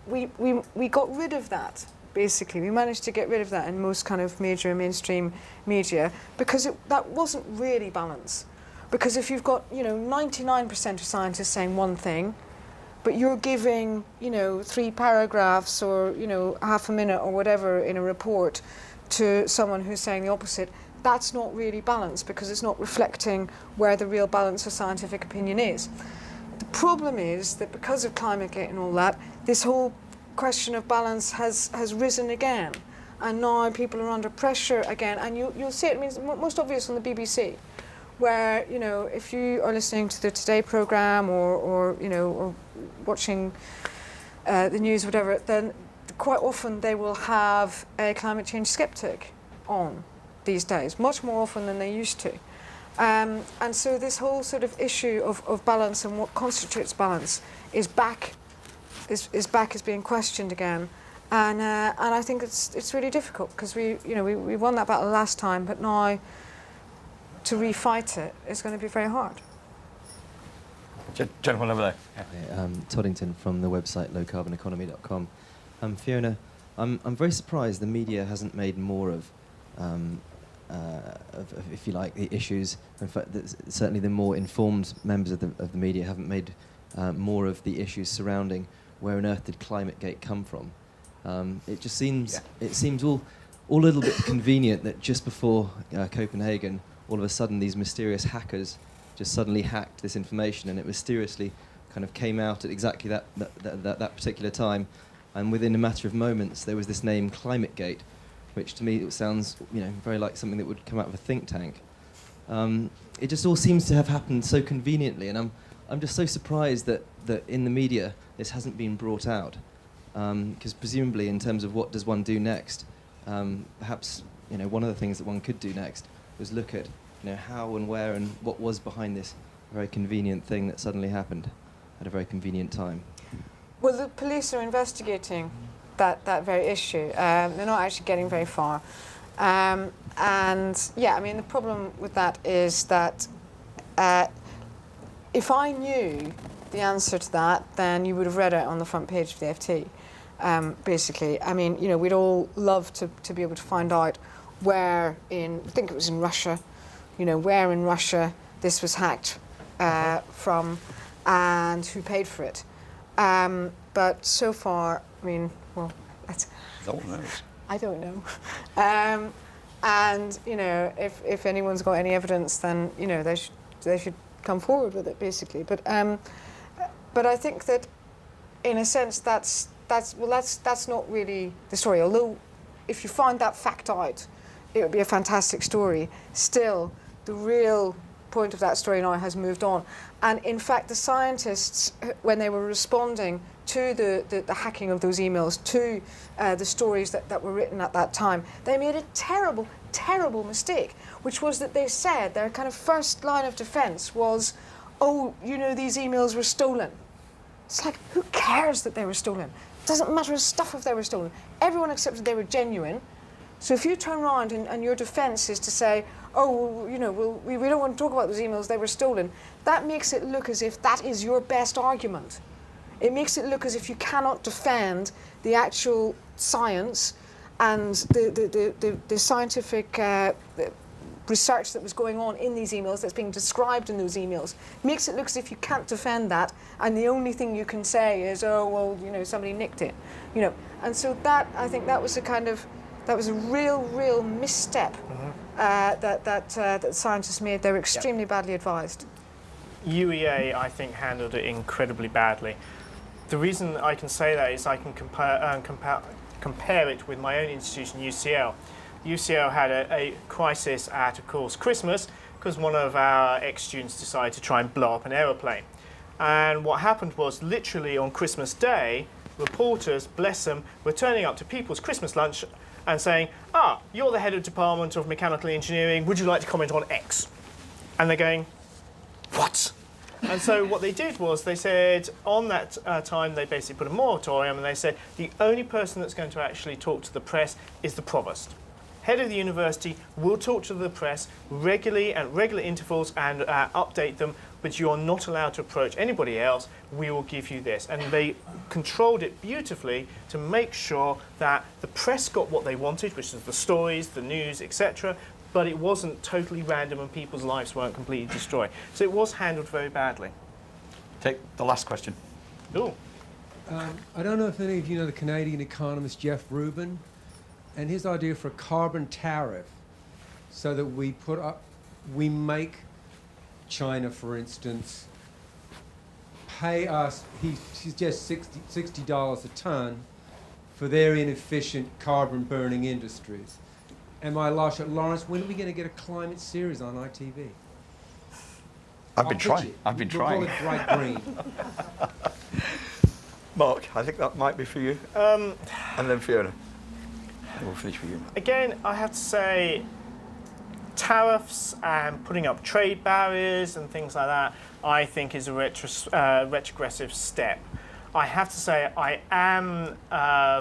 We got rid of that, basically. We managed to get rid of that in most kind of major mainstream media because that wasn't really balance. Because if you've got, you know, 99% of scientists saying one thing, but you're giving, you know, 3 paragraphs or, you know, half a minute or whatever in a report to someone who's saying the opposite, that's not really balanced because it's not reflecting where the real balance of scientific opinion is. The problem is that because of ClimateGate and all that, this whole question of balance has risen again. And now people are under pressure again. And you'll see it, I mean, it's most obvious on the BBC, where, you know, if you are listening to the Today programme or you know, or watching the news, whatever, then quite often they will have a climate change skeptic on these days, much more often than they used to. And so this whole sort of issue of balance and what constitutes balance is back as being questioned again. And I think it's really difficult because we won that battle last time, but now to refight it is going to be very hard. Gentleman over there. Yeah. Toddington from the website lowcarboneconomy.com. Fiona, I'm very surprised the media hasn't made more of, if you like, the issues. In fact, certainly the more informed members of the media haven't made more of the issues surrounding where on earth did ClimateGate come from. It just seems it seems all a little bit convenient that just before Copenhagen, all of a sudden these mysterious hackers just suddenly hacked this information, and it mysteriously kind of came out at exactly that particular time, and within a matter of moments there was this name ClimateGate, which to me it sounds, you know, very like something that would come out of a think tank. It just all seems to have happened so conveniently, and I'm just so surprised that in the media this hasn't been brought out, because presumably in terms of what does one do next, perhaps, you know, one of the things that one could do next was look at, you know, how and where and what was behind this very convenient thing that suddenly happened at a very convenient time. Well, the police are investigating that very issue. They're not actually getting very far. And yeah, I mean, the problem with that is that if I knew the answer to that, then you would have read it on the front page of the FT, basically. I mean, you know, we'd all love to be able to find out where I think it was in Russia, you know, where in Russia this was hacked from and who paid for it. But so far, I mean, well, I don't know. And, you know, if anyone's got any evidence, then, you know, they should come forward with it, basically. But I think that, in a sense, that's not really the story. Although, if you find that fact out, it would be a fantastic story. Still, the real point of that story now has moved on. And in fact, the scientists, when they were responding to the hacking of those emails, to the stories that were written at that time, they made a terrible, terrible mistake, which was that they said their kind of first line of defense was, oh, you know, these emails were stolen. It's like, who cares that they were stolen? It doesn't matter a stuff if they were stolen. Everyone accepted they were genuine. So if you turn around and your defense is to say, oh, well, you know, we don't want to talk about those emails, they were stolen, that makes it look as if that is your best argument. It makes it look as if you cannot defend the actual science and the scientific research that was going on in these emails, that's being described in those emails. It makes it look as if you can't defend that, and the only thing you can say is, oh, well, you know, somebody nicked it, you know. And so that, I think that was a real misstep that scientists made. They were extremely badly advised. UEA, I think, handled it incredibly badly. The reason I can say that is I can compare it with my own institution, UCL. UCL had a crisis at, of course, Christmas, because one of our ex-students decided to try and blow up an aeroplane. And what happened was, literally on Christmas Day, reporters, bless them, were turning up to people's Christmas lunch and saying, you're the head of Department of Mechanical Engineering, would you like to comment on X? And they're going, what? And so what they did was they said, on that time, they basically put a moratorium, and they said the only person that's going to actually talk to the press is the provost. Head of the university will talk to the press regularly at regular intervals and update them, but you are not allowed to approach anybody else. We will give you this. And they controlled it beautifully to make sure that the press got what they wanted, which is the stories, the news, etc., but it wasn't totally random and people's lives weren't completely destroyed. So it was handled very badly. Take the last question. Ooh. I don't know if any of you know the Canadian economist Jeff Rubin, and his idea for a carbon tariff, so that we make China, for instance, pay us, he suggests $60 a ton for their inefficient carbon burning industries. Am I lost? Lawrence, when are we going to get a climate series on ITV? I've been trying. We'll call it Bright Green. Mark, I think that might be for you. And then Fiona. And we'll finish with you. Again, I have to say, tariffs and putting up trade barriers and things like that, I think is a retrogressive step. I have to say I am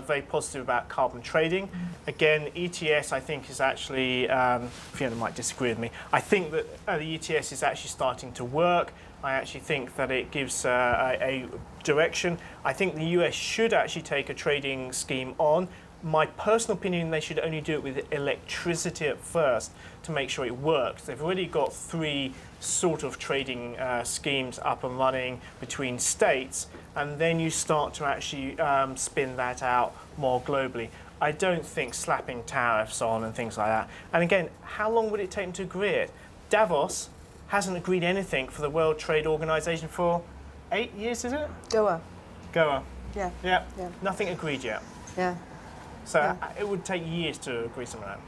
very positive about carbon trading. Again, ETS I think is actually, Fiona might disagree with me, I think that the ETS is actually starting to work. I actually think that it gives a direction. I think the US should actually take a trading scheme on. My personal opinion, they should only do it with electricity at first to make sure it works. They've already got 3 sort of trading schemes up and running between states, and then you start to actually spin that out more globally. I don't think slapping tariffs on and things like that. And again, how long would it take them to agree it? Davos hasn't agreed anything for the World Trade Organization for 8 years, is it? Goa. Goa. Yeah. Yeah. Yeah. Nothing agreed yet. Yeah. So it would take years to agree something like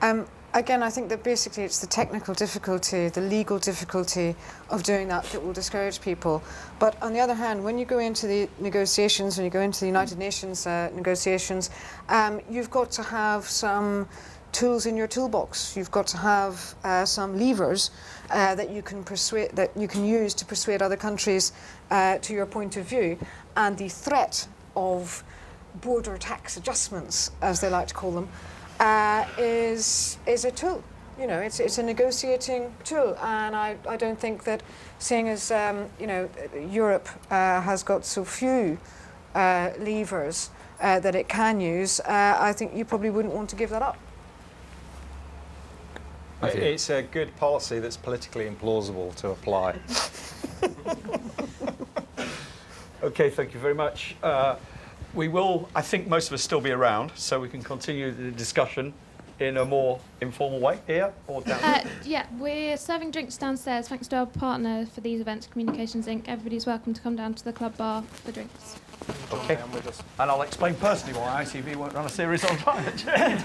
that. Again, I think that basically it's the technical difficulty, the legal difficulty of doing that will discourage people. But on the other hand, when you go into the negotiations, when you go into the United Nations negotiations, you've got to have some tools in your toolbox. You've got to have some levers that you can use to persuade other countries to your point of view. And the threat of border tax adjustments, as they like to call them, is a tool. You know, it's a negotiating tool, and I don't think that, seeing as Europe has got so few levers that it can use, I think you probably wouldn't want to give that up. It's a good policy that's politically implausible to apply. Okay, thank you very much. We will, I think most of us still be around, so we can continue the discussion in a more informal way here or down Yeah, we're serving drinks downstairs thanks to our partner for these events, Communications Inc. Everybody's welcome to come down to the club bar for drinks. Okay, and I'll explain personally why ITV won't run a series on climate change.